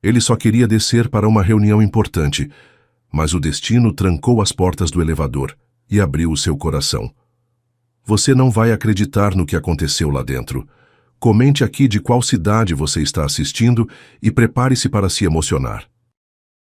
Ele só queria descer para uma reunião importante, mas o destino trancou as portas do elevador e abriu o seu coração. Você não vai acreditar no que aconteceu lá dentro. Comente aqui de qual cidade você está assistindo e prepare-se para se emocionar.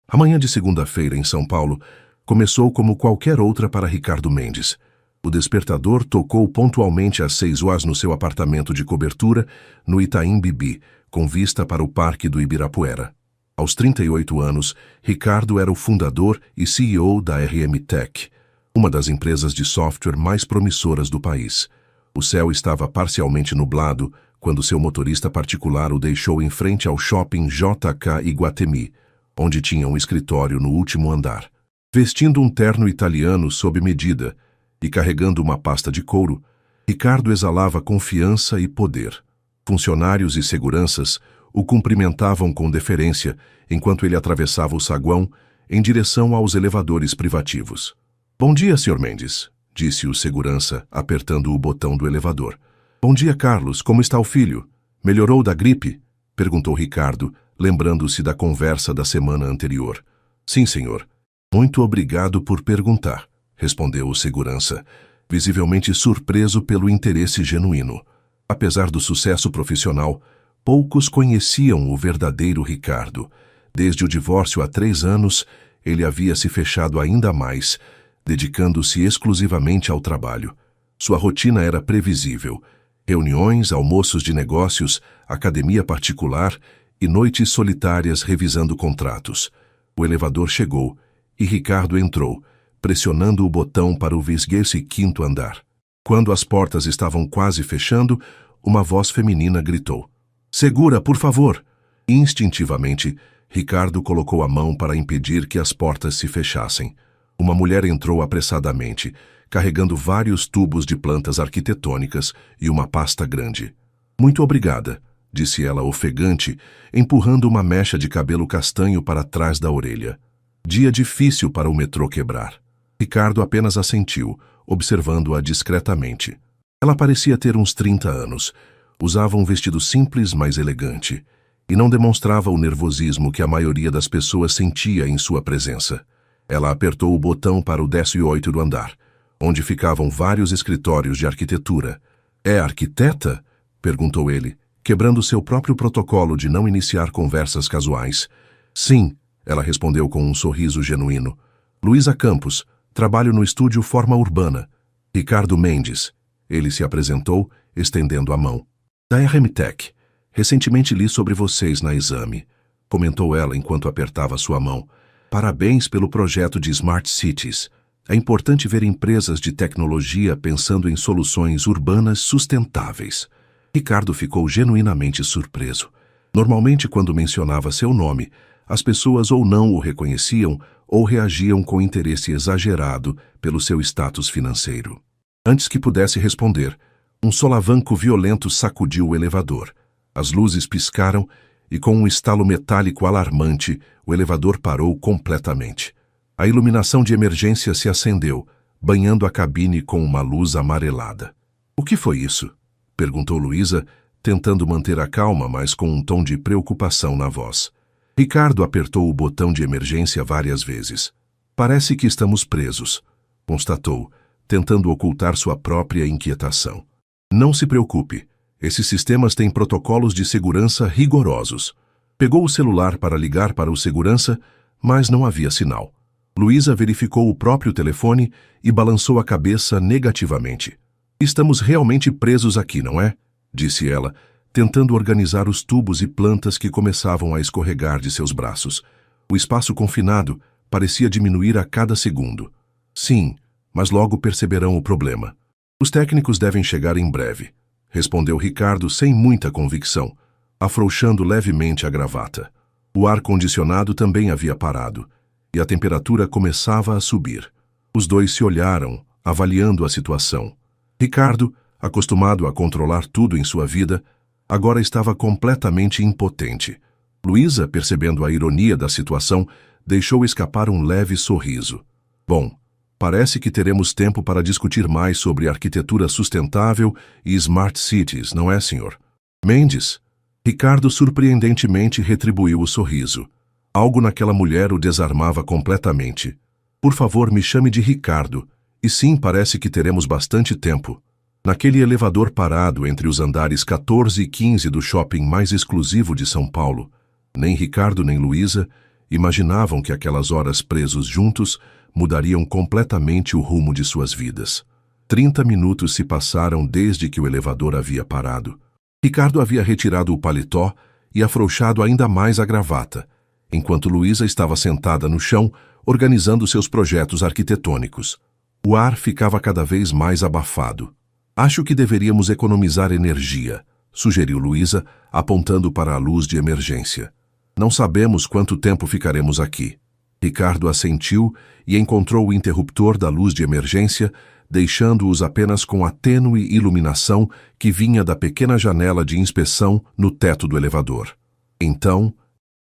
A manhã de segunda-feira em São Paulo começou como qualquer outra para Ricardo Mendes. O despertador tocou pontualmente às 6 horas no seu apartamento de cobertura no Itaim Bibi, com vista para o Parque do Ibirapuera. Aos 38 anos, Ricardo era o fundador e CEO da RM Tech, uma das empresas de software mais promissoras do país. O céu estava parcialmente nublado quando seu motorista particular o deixou em frente ao shopping JK Iguatemi, onde tinha um escritório no último andar. Vestindo um terno italiano sob medida e carregando uma pasta de couro, Ricardo exalava confiança e poder. Funcionários e seguranças o cumprimentavam com deferência enquanto ele atravessava o saguão em direção aos elevadores privativos. Bom dia, Sr. Mendes, disse o segurança, apertando o botão do elevador. Bom dia, Carlos. Como está o filho? Melhorou da gripe? Perguntou Ricardo, lembrando-se da conversa da semana anterior. Sim, senhor. Muito obrigado por perguntar, respondeu o segurança, visivelmente surpreso pelo interesse genuíno. Apesar do sucesso profissional, poucos conheciam o verdadeiro Ricardo. Desde o divórcio há 3 anos, ele havia se fechado ainda mais, dedicando-se exclusivamente ao trabalho. Sua rotina era previsível: reuniões, almoços de negócios, academia particular e noites solitárias revisando contratos. O elevador chegou e Ricardo entrou, pressionando o botão para o 25º andar. Quando as portas estavam quase fechando, uma voz feminina gritou: "Segura, por favor!" Instintivamente, Ricardo colocou a mão para impedir que as portas se fechassem. Uma mulher entrou apressadamente, carregando vários tubos de plantas arquitetônicas e uma pasta grande. "Muito obrigada", disse ela ofegante, empurrando uma mecha de cabelo castanho para trás da orelha. Dia difícil para o metrô quebrar. Ricardo apenas assentiu, observando-a discretamente. Ela parecia ter uns 30 anos. Usava um vestido simples, mas elegante, e não demonstrava o nervosismo que a maioria das pessoas sentia em sua presença. Ela apertou o botão para o 18º do andar, onde ficavam vários escritórios de arquitetura. "É arquiteta?" perguntou ele, quebrando seu próprio protocolo de não iniciar conversas casuais. "Sim", ela respondeu com um sorriso genuíno. "Luísa Campos, trabalho no estúdio Forma Urbana." "Ricardo Mendes." Ele se apresentou, estendendo a mão. "Da RM Tech. Recentemente li sobre vocês na Exame", comentou ela enquanto apertava sua mão. "Parabéns pelo projeto de Smart Cities. É importante ver empresas de tecnologia pensando em soluções urbanas sustentáveis." Ricardo ficou genuinamente surpreso. Normalmente, quando mencionava seu nome, as pessoas ou não o reconheciam ou reagiam com interesse exagerado pelo seu status financeiro. Antes que pudesse responder, um solavanco violento sacudiu o elevador. As luzes piscaram e, com um estalo metálico alarmante, o elevador parou completamente. A iluminação de emergência se acendeu, banhando a cabine com uma luz amarelada. "O que foi isso?" perguntou Luísa, tentando manter a calma, mas com um tom de preocupação na voz. Ricardo apertou o botão de emergência várias vezes. "Parece que estamos presos", constatou, tentando ocultar sua própria inquietação. "Não se preocupe. Esses sistemas têm protocolos de segurança rigorosos." Pegou o celular para ligar para o segurança, mas não havia sinal. Luísa verificou o próprio telefone e balançou a cabeça negativamente. "Estamos realmente presos aqui, não é?" disse ela, tentando organizar os tubos e plantas que começavam a escorregar de seus braços. O espaço confinado parecia diminuir a cada segundo. "Sim, mas logo perceberão o problema. Os técnicos devem chegar em breve", respondeu Ricardo sem muita convicção, afrouxando levemente a gravata. O ar-condicionado também havia parado, e a temperatura começava a subir. Os dois se olharam, avaliando a situação. Ricardo, acostumado a controlar tudo em sua vida, agora estava completamente impotente. Luísa, percebendo a ironia da situação, deixou escapar um leve sorriso. "Bom, parece que teremos tempo para discutir mais sobre arquitetura sustentável e Smart Cities, não é, senhor?" "Mendes?" Ricardo surpreendentemente retribuiu o sorriso. Algo naquela mulher o desarmava completamente. Por favor, me chame de Ricardo. E sim, parece que teremos bastante tempo. Naquele elevador parado entre os andares 14 e 15 do shopping mais exclusivo de São Paulo, nem Ricardo nem Luísa imaginavam que aquelas horas presos juntos mudariam completamente o rumo de suas vidas. 30 minutos se passaram desde que o elevador havia parado. Ricardo havia retirado o paletó e afrouxado ainda mais a gravata, enquanto Luísa estava sentada no chão, organizando seus projetos arquitetônicos. O ar ficava cada vez mais abafado. Acho que deveríamos economizar energia, sugeriu Luísa, apontando para a luz de emergência. Não sabemos quanto tempo ficaremos aqui. Ricardo assentiu e encontrou o interruptor da luz de emergência, deixando-os apenas com a tênue iluminação que vinha da pequena janela de inspeção no teto do elevador. Então,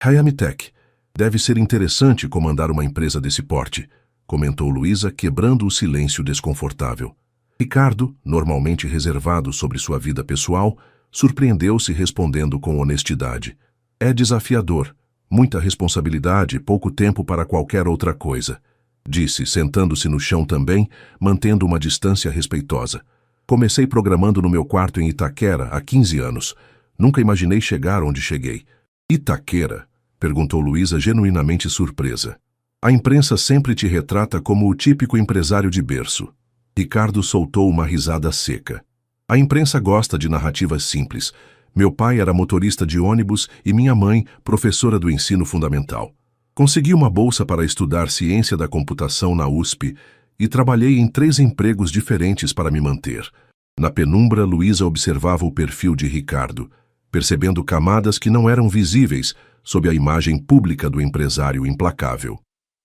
Hayamitech, deve ser interessante comandar uma empresa desse porte, comentou Luísa, quebrando o silêncio desconfortável. Ricardo, normalmente reservado sobre sua vida pessoal, surpreendeu-se respondendo com honestidade. É desafiador, muita responsabilidade e pouco tempo para qualquer outra coisa, disse, sentando-se no chão também, mantendo uma distância respeitosa. Comecei programando no meu quarto em Itaquera há 15 anos. Nunca imaginei chegar onde cheguei. Itaquera? Perguntou Luísa, genuinamente surpresa. A imprensa sempre te retrata como o típico empresário de berço. Ricardo soltou uma risada seca. A imprensa gosta de narrativas simples. Meu pai era motorista de ônibus e minha mãe, professora do ensino fundamental. Consegui uma bolsa para estudar ciência da computação na USP e trabalhei em 3 empregos diferentes para me manter. Na penumbra, Luísa observava o perfil de Ricardo, percebendo camadas que não eram visíveis sob a imagem pública do empresário implacável.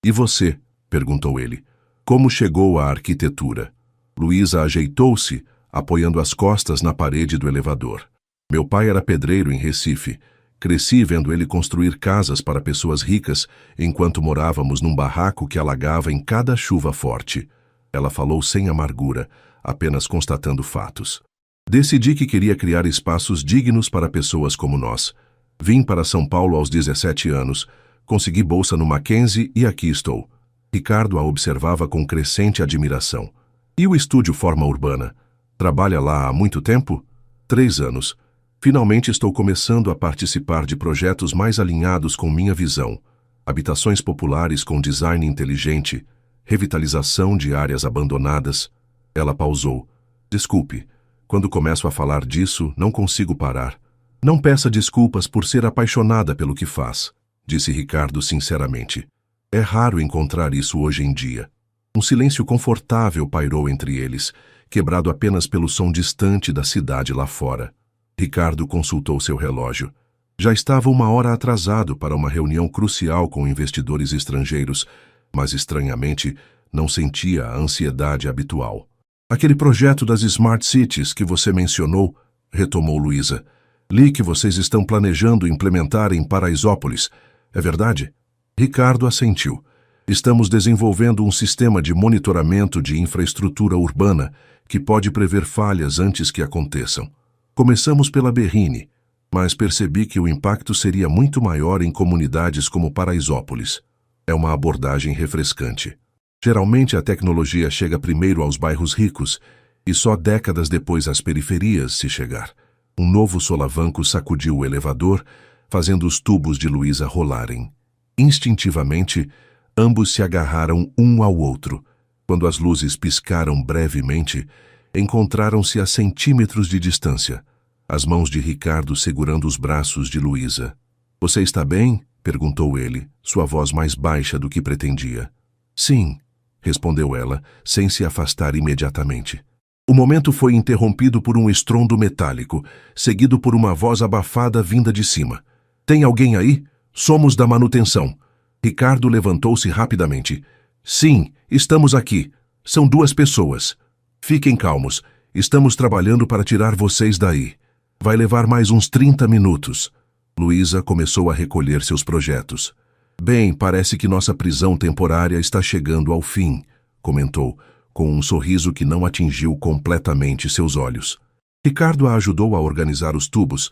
E você? Perguntou ele. Como chegou à arquitetura? Luísa ajeitou-se, apoiando as costas na parede do elevador. Meu pai era pedreiro em Recife. Cresci vendo ele construir casas para pessoas ricas, enquanto morávamos num barraco que alagava em cada chuva forte. Ela falou sem amargura, apenas constatando fatos. Decidi que queria criar espaços dignos para pessoas como nós. Vim para São Paulo aos 17 anos, consegui bolsa no Mackenzie e aqui estou. Ricardo a observava com crescente admiração. E o estúdio Forma Urbana? Trabalha lá há muito tempo? 3 anos. Finalmente estou começando a participar de projetos mais alinhados com minha visão. Habitações populares com design inteligente, revitalização de áreas abandonadas. Ela pausou. Desculpe, quando começo a falar disso, não consigo parar. Não peça desculpas por ser apaixonada pelo que faz, disse Ricardo sinceramente. É raro encontrar isso hoje em dia. Um silêncio confortável pairou entre eles, quebrado apenas pelo som distante da cidade lá fora. Ricardo consultou seu relógio. Já estava 1 hora atrasado para uma reunião crucial com investidores estrangeiros, mas estranhamente não sentia a ansiedade habitual. Aquele projeto das Smart Cities que você mencionou, retomou Luísa. Li que vocês estão planejando implementar em Paraisópolis. É verdade? Ricardo assentiu. Estamos desenvolvendo um sistema de monitoramento de infraestrutura urbana que pode prever falhas antes que aconteçam. Começamos pela Berrini, mas percebi que o impacto seria muito maior em comunidades como Paraisópolis. É uma abordagem refrescante. Geralmente a tecnologia chega primeiro aos bairros ricos e só décadas depois às periferias, se chegar. Um novo solavanco sacudiu o elevador, fazendo os tubos de Luísa rolarem. Instintivamente, ambos se agarraram um ao outro. Quando as luzes piscaram brevemente, encontraram-se a centímetros de distância, as mãos de Ricardo segurando os braços de Luísa. Você está bem? Perguntou ele, sua voz mais baixa do que pretendia. Sim, respondeu ela, sem se afastar imediatamente. O momento foi interrompido por um estrondo metálico, seguido por uma voz abafada vinda de cima. Tem alguém aí? Somos da manutenção. Ricardo levantou-se rapidamente. Sim, estamos aqui. São 2 pessoas. Fiquem calmos. Estamos trabalhando para tirar vocês daí. Vai levar mais uns 30 minutos. Luísa começou a recolher seus projetos. Bem, parece que nossa prisão temporária está chegando ao fim, comentou, com um sorriso que não atingiu completamente seus olhos. Ricardo a ajudou a organizar os tubos,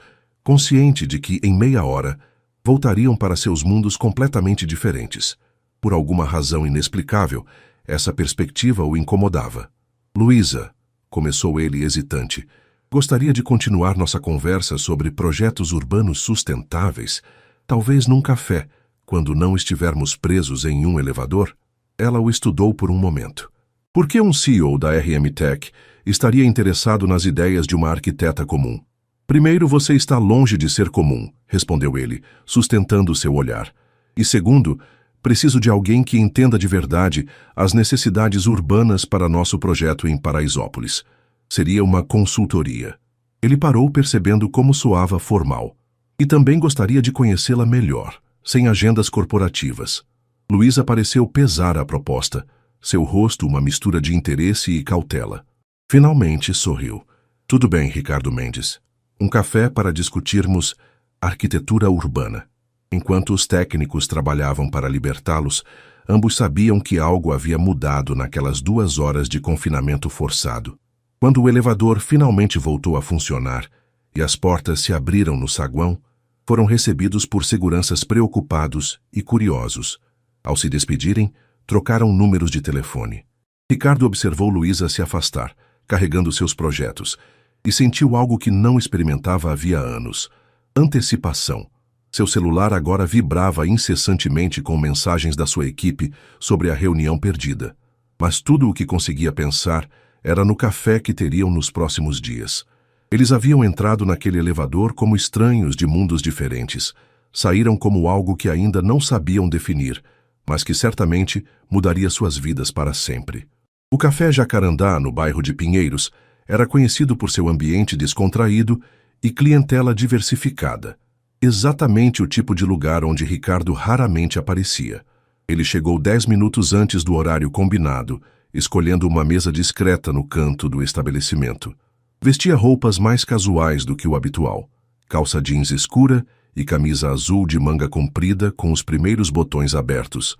consciente de que, em meia hora, voltariam para seus mundos completamente diferentes. Por alguma razão inexplicável, essa perspectiva o incomodava. Luísa, começou ele hesitante, gostaria de continuar nossa conversa sobre projetos urbanos sustentáveis, talvez num café, quando não estivermos presos em um elevador? Ela o estudou por um momento. Por que um CEO da RM Tech estaria interessado nas ideias de uma arquiteta comum? Primeiro, você está longe de ser comum, respondeu ele, sustentando seu olhar. E segundo, preciso de alguém que entenda de verdade as necessidades urbanas para nosso projeto em Paraisópolis. Seria uma consultoria. Ele parou percebendo como soava formal. E também gostaria de conhecê-la melhor, sem agendas corporativas. Luísa pareceu pesar a proposta, seu rosto uma mistura de interesse e cautela. Finalmente sorriu. Tudo bem, Ricardo Mendes. Um café para discutirmos arquitetura urbana. Enquanto os técnicos trabalhavam para libertá-los, ambos sabiam que algo havia mudado naquelas 2 horas de confinamento forçado. Quando o elevador finalmente voltou a funcionar e as portas se abriram no saguão, foram recebidos por seguranças preocupados e curiosos. Ao se despedirem, trocaram números de telefone. Ricardo observou Luísa se afastar, carregando seus projetos, e sentiu algo que não experimentava havia anos: antecipação. Seu celular agora vibrava incessantemente com mensagens da sua equipe sobre a reunião perdida. Mas tudo o que conseguia pensar era no café que teriam nos próximos dias. Eles haviam entrado naquele elevador como estranhos de mundos diferentes. Saíram como algo que ainda não sabiam definir, mas que certamente mudaria suas vidas para sempre. O Café Jacarandá, no bairro de Pinheiros, era conhecido por seu ambiente descontraído e clientela diversificada. Exatamente o tipo de lugar onde Ricardo raramente aparecia. Ele chegou 10 minutos antes do horário combinado, escolhendo uma mesa discreta no canto do estabelecimento. Vestia roupas mais casuais do que o habitual, calça jeans escura e camisa azul de manga comprida com os primeiros botões abertos.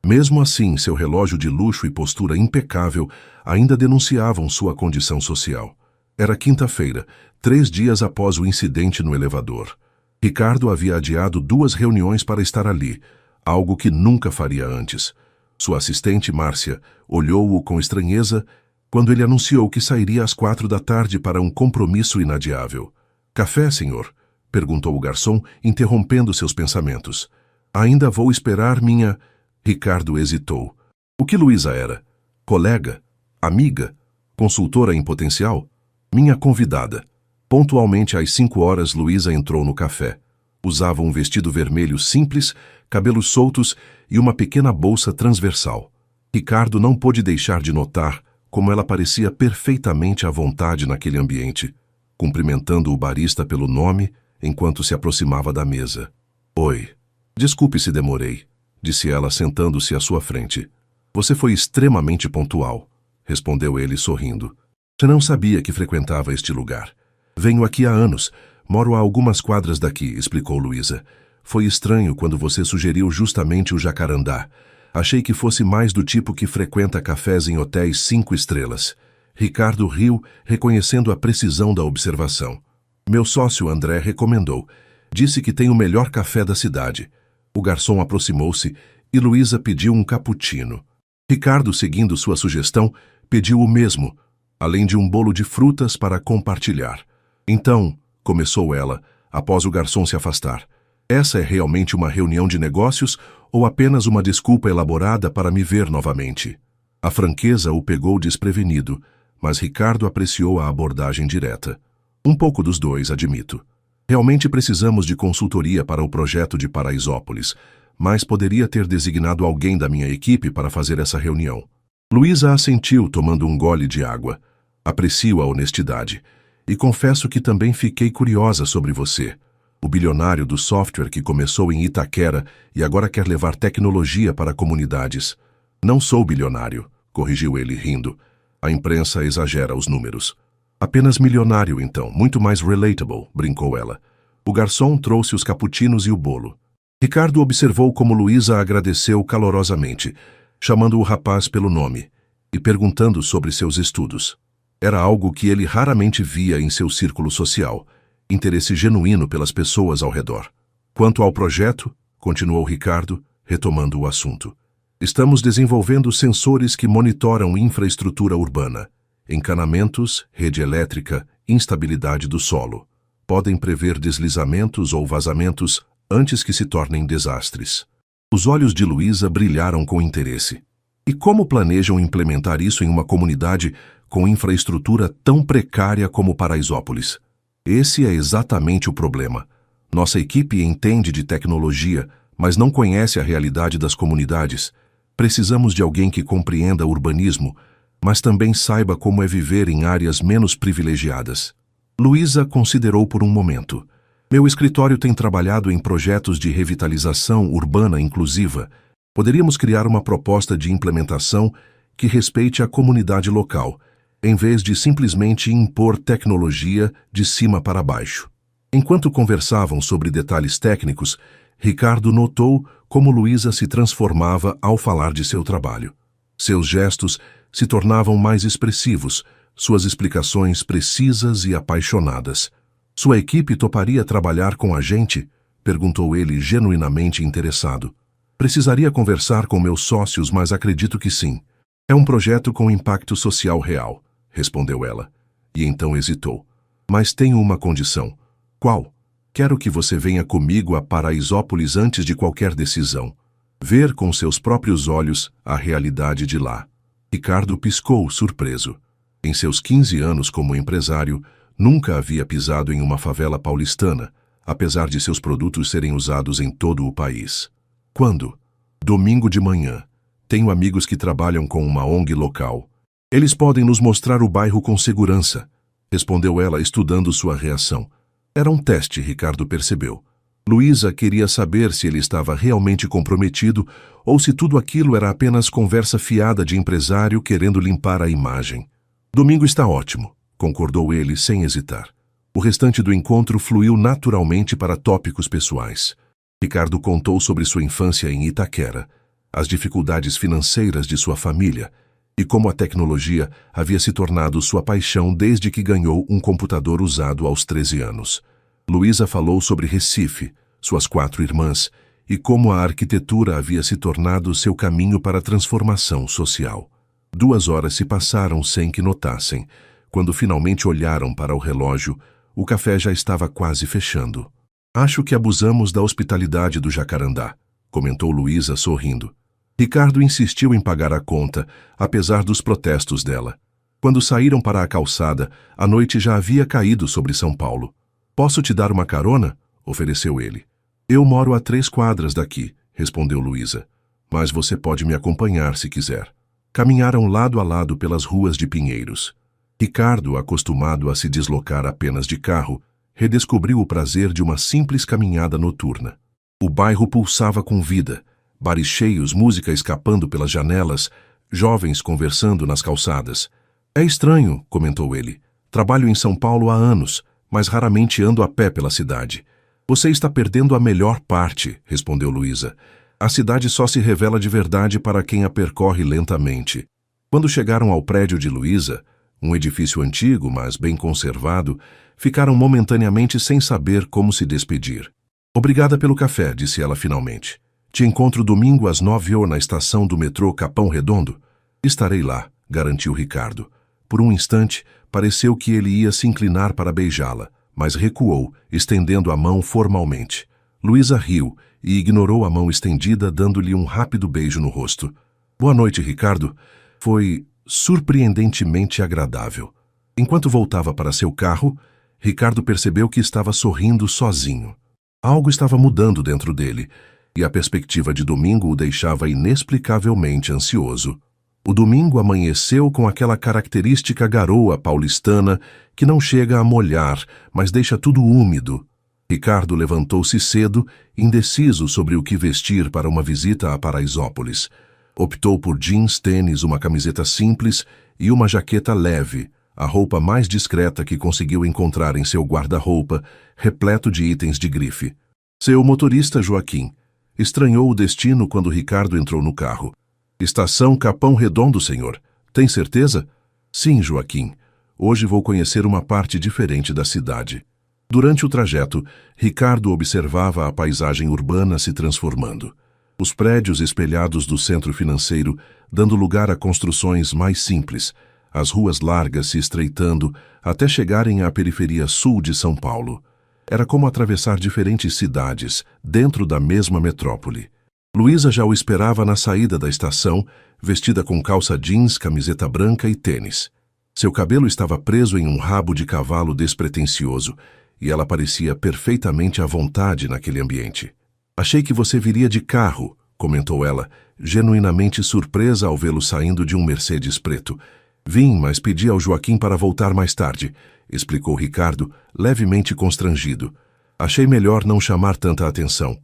Mesmo assim, seu relógio de luxo e postura impecável ainda denunciavam sua condição social. Era quinta-feira, 3 dias após o incidente no elevador. Ricardo havia adiado 2 reuniões para estar ali, algo que nunca faria antes. Sua assistente, Márcia, olhou-o com estranheza quando ele anunciou que sairia às 4 da tarde para um compromisso inadiável. Café, senhor? Perguntou o garçom, interrompendo seus pensamentos. Ainda vou esperar minha... Ricardo hesitou. O que Luísa era? Colega? Amiga? Consultora em potencial? Minha convidada. Pontualmente às 5 horas, Luísa entrou no café. Usava um vestido vermelho simples, cabelos soltos e uma pequena bolsa transversal. Ricardo não pôde deixar de notar como ela parecia perfeitamente à vontade naquele ambiente, cumprimentando o barista pelo nome enquanto se aproximava da mesa. Oi. Desculpe se demorei, disse ela sentando-se à sua frente. Você foi extremamente pontual, respondeu ele sorrindo. Você não sabia que frequentava este lugar. Venho aqui há anos. Moro a algumas quadras daqui, explicou Luísa. Foi estranho quando você sugeriu justamente o Jacarandá. Achei que fosse mais do tipo que frequenta cafés em hotéis 5 estrelas. Ricardo riu, reconhecendo a precisão da observação. Meu sócio André recomendou. Disse que tem o melhor café da cidade. O garçom aproximou-se e Luísa pediu um cappuccino. Ricardo, seguindo sua sugestão, pediu o mesmo, além de um bolo de frutas para compartilhar. Então, começou ela, após o garçom se afastar, essa é realmente uma reunião de negócios ou apenas uma desculpa elaborada para me ver novamente? A franqueza o pegou desprevenido, mas Ricardo apreciou a abordagem direta. Um pouco dos dois, admito. Realmente precisamos de consultoria para o projeto de Paraisópolis, mas poderia ter designado alguém da minha equipe para fazer essa reunião. Luísa assentiu, tomando um gole de água. Aprecio a honestidade. E confesso que também fiquei curiosa sobre você. O bilionário do software que começou em Itaquera e agora quer levar tecnologia para comunidades. Não sou bilionário, corrigiu ele rindo. A imprensa exagera os números. Apenas milionário, então, muito mais relatable, brincou ela. O garçom trouxe os cappuccinos e o bolo. Ricardo observou como Luísa agradeceu calorosamente, chamando o rapaz pelo nome e perguntando sobre seus estudos. Era algo que ele raramente via em seu círculo social, interesse genuíno pelas pessoas ao redor. Quanto ao projeto, continuou Ricardo, retomando o assunto, estamos desenvolvendo sensores que monitoram infraestrutura urbana, encanamentos, rede elétrica, instabilidade do solo. Podem prever deslizamentos ou vazamentos antes que se tornem desastres. Os olhos de Luísa brilharam com interesse. E como planejam implementar isso em uma comunidade com infraestrutura tão precária como Paraisópolis? Esse é exatamente o problema. Nossa equipe entende de tecnologia, mas não conhece a realidade das comunidades. Precisamos de alguém que compreenda urbanismo, mas também saiba como é viver em áreas menos privilegiadas. Luísa considerou por um momento. Meu escritório tem trabalhado em projetos de revitalização urbana inclusiva. Poderíamos criar uma proposta de implementação que respeite a comunidade local, em vez de simplesmente impor tecnologia de cima para baixo. Enquanto conversavam sobre detalhes técnicos, Ricardo notou como Luísa se transformava ao falar de seu trabalho. Seus gestos se tornavam mais expressivos, suas explicações precisas e apaixonadas. Sua equipe toparia trabalhar com a gente? Perguntou ele genuinamente interessado. Precisaria conversar com meus sócios, mas acredito que sim. É um projeto com impacto social real, respondeu ela. E então hesitou. Mas tenho uma condição. Qual? Quero que você venha comigo a Paraisópolis antes de qualquer decisão. Ver com seus próprios olhos a realidade de lá. Ricardo piscou, surpreso. Em seus 15 anos como empresário, nunca havia pisado em uma favela paulistana, apesar de seus produtos serem usados em todo o país. Quando? Domingo de manhã. Tenho amigos que trabalham com uma ONG local. Eles podem nos mostrar o bairro com segurança, respondeu ela, estudando sua reação. Era um teste, Ricardo percebeu. Luísa queria saber se ele estava realmente comprometido ou se tudo aquilo era apenas conversa fiada de empresário querendo limpar a imagem. Domingo está ótimo, concordou ele sem hesitar. O restante do encontro fluiu naturalmente para tópicos pessoais. Ricardo contou sobre sua infância em Itaquera, as dificuldades financeiras de sua família e como a tecnologia havia se tornado sua paixão desde que ganhou um computador usado aos 13 anos. Luísa falou sobre Recife, suas 4 irmãs, e como a arquitetura havia se tornado seu caminho para a transformação social. 2 horas se passaram sem que notassem. Quando finalmente olharam para o relógio, o café já estava quase fechando. Acho que abusamos da hospitalidade do Jacarandá, comentou Luísa sorrindo. Ricardo insistiu em pagar a conta, apesar dos protestos dela. Quando saíram para a calçada, a noite já havia caído sobre São Paulo. Posso te dar uma carona? Ofereceu ele. Eu moro a 3 quadras daqui, respondeu Luísa. Mas você pode me acompanhar se quiser. Caminharam lado a lado pelas ruas de Pinheiros. Ricardo, acostumado a se deslocar apenas de carro, redescobriu o prazer de uma simples caminhada noturna. O bairro pulsava com vida, bares cheios, música escapando pelas janelas, jovens conversando nas calçadas. É estranho, comentou ele. Trabalho em São Paulo há anos, mas raramente ando a pé pela cidade. Você está perdendo a melhor parte, respondeu Luísa. A cidade só se revela de verdade para quem a percorre lentamente. Quando chegaram ao prédio de Luísa, um edifício antigo, mas bem conservado, ficaram momentaneamente sem saber como se despedir. Obrigada pelo café, disse ela finalmente. Te encontro domingo às 9h na estação do metrô Capão Redondo? Estarei lá, garantiu Ricardo. Por um instante, pareceu que ele ia se inclinar para beijá-la, mas recuou, estendendo a mão formalmente. Luísa riu e ignorou a mão estendida, dando-lhe um rápido beijo no rosto. Boa noite, Ricardo. Foi surpreendentemente agradável. Enquanto voltava para seu carro, Ricardo percebeu que estava sorrindo sozinho. Algo estava mudando dentro dele, e a perspectiva de domingo o deixava inexplicavelmente ansioso. O domingo amanheceu com aquela característica garoa paulistana que não chega a molhar, mas deixa tudo úmido. Ricardo levantou-se cedo, indeciso sobre o que vestir para uma visita a Paraisópolis. Optou por jeans, tênis, uma camiseta simples e uma jaqueta leve, a roupa mais discreta que conseguiu encontrar em seu guarda-roupa, repleto de itens de grife. Seu motorista, Joaquim, estranhou o destino quando Ricardo entrou no carro. Estação Capão Redondo, senhor. Tem certeza? Sim, Joaquim. Hoje vou conhecer uma parte diferente da cidade. Durante o trajeto, Ricardo observava a paisagem urbana se transformando. Os prédios espelhados do centro financeiro, dando lugar a construções mais simples, as ruas largas se estreitando até chegarem à periferia sul de São Paulo. Era como atravessar diferentes cidades dentro da mesma metrópole. Luísa já o esperava na saída da estação, vestida com calça jeans, camiseta branca e tênis. Seu cabelo estava preso em um rabo de cavalo despretensioso, e ela parecia perfeitamente à vontade naquele ambiente. "Achei que você viria de carro", comentou ela, genuinamente surpresa ao vê-lo saindo de um Mercedes preto. "Vim, mas pedi ao Joaquim para voltar mais tarde", explicou Ricardo, levemente constrangido. "Achei melhor não chamar tanta atenção."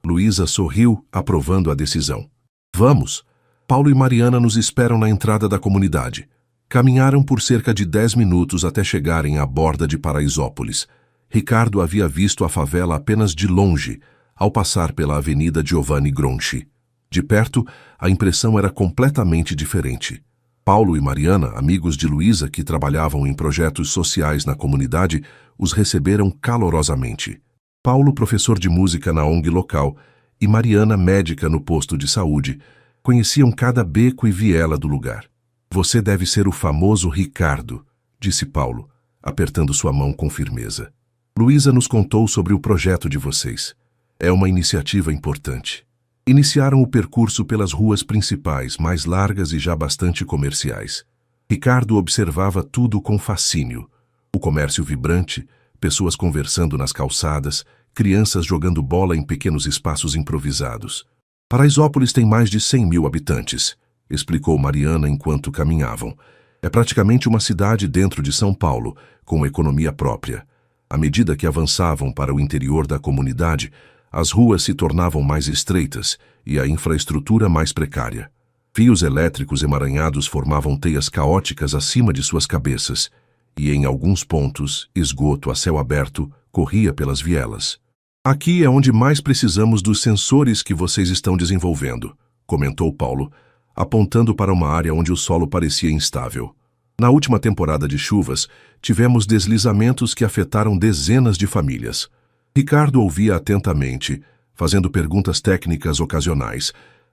Luísa sorriu, aprovando a decisão. "Vamos." Paulo e Mariana nos esperam na entrada da comunidade. Caminharam por cerca de 10 minutos até chegarem à borda de Paraisópolis. Ricardo havia visto a favela apenas de longe, ao passar pela Avenida Giovanni Gronchi. De perto, a impressão era completamente diferente. Paulo e Mariana, amigos de Luísa que trabalhavam em projetos sociais na comunidade, os receberam calorosamente. Paulo, professor de música na ONG local, e Mariana, médica no posto de saúde, conheciam cada beco e viela do lugar. "Você deve ser o famoso Ricardo", disse Paulo, apertando sua mão com firmeza. "Luísa nos contou sobre o projeto de vocês. É uma iniciativa importante." Iniciaram o percurso pelas ruas principais, mais largas e já bastante comerciais. Ricardo observava tudo com fascínio. O comércio vibrante, pessoas conversando nas calçadas, crianças jogando bola em pequenos espaços improvisados. "Paraisópolis tem mais de 100 mil habitantes", explicou Mariana enquanto caminhavam. "É praticamente uma cidade dentro de São Paulo, com economia própria." À medida que avançavam para o interior da comunidade, as ruas se tornavam mais estreitas e a infraestrutura mais precária. Fios elétricos emaranhados formavam teias caóticas acima de suas cabeças, e em alguns pontos, esgoto a céu aberto corria pelas vielas. "Aqui é onde mais precisamos dos sensores que vocês estão desenvolvendo", comentou Paulo, apontando para uma área onde o solo parecia instável. "Na última temporada de chuvas, tivemos deslizamentos que afetaram dezenas de famílias." Ricardo ouvia atentamente, fazendo perguntas técnicas ocasionais,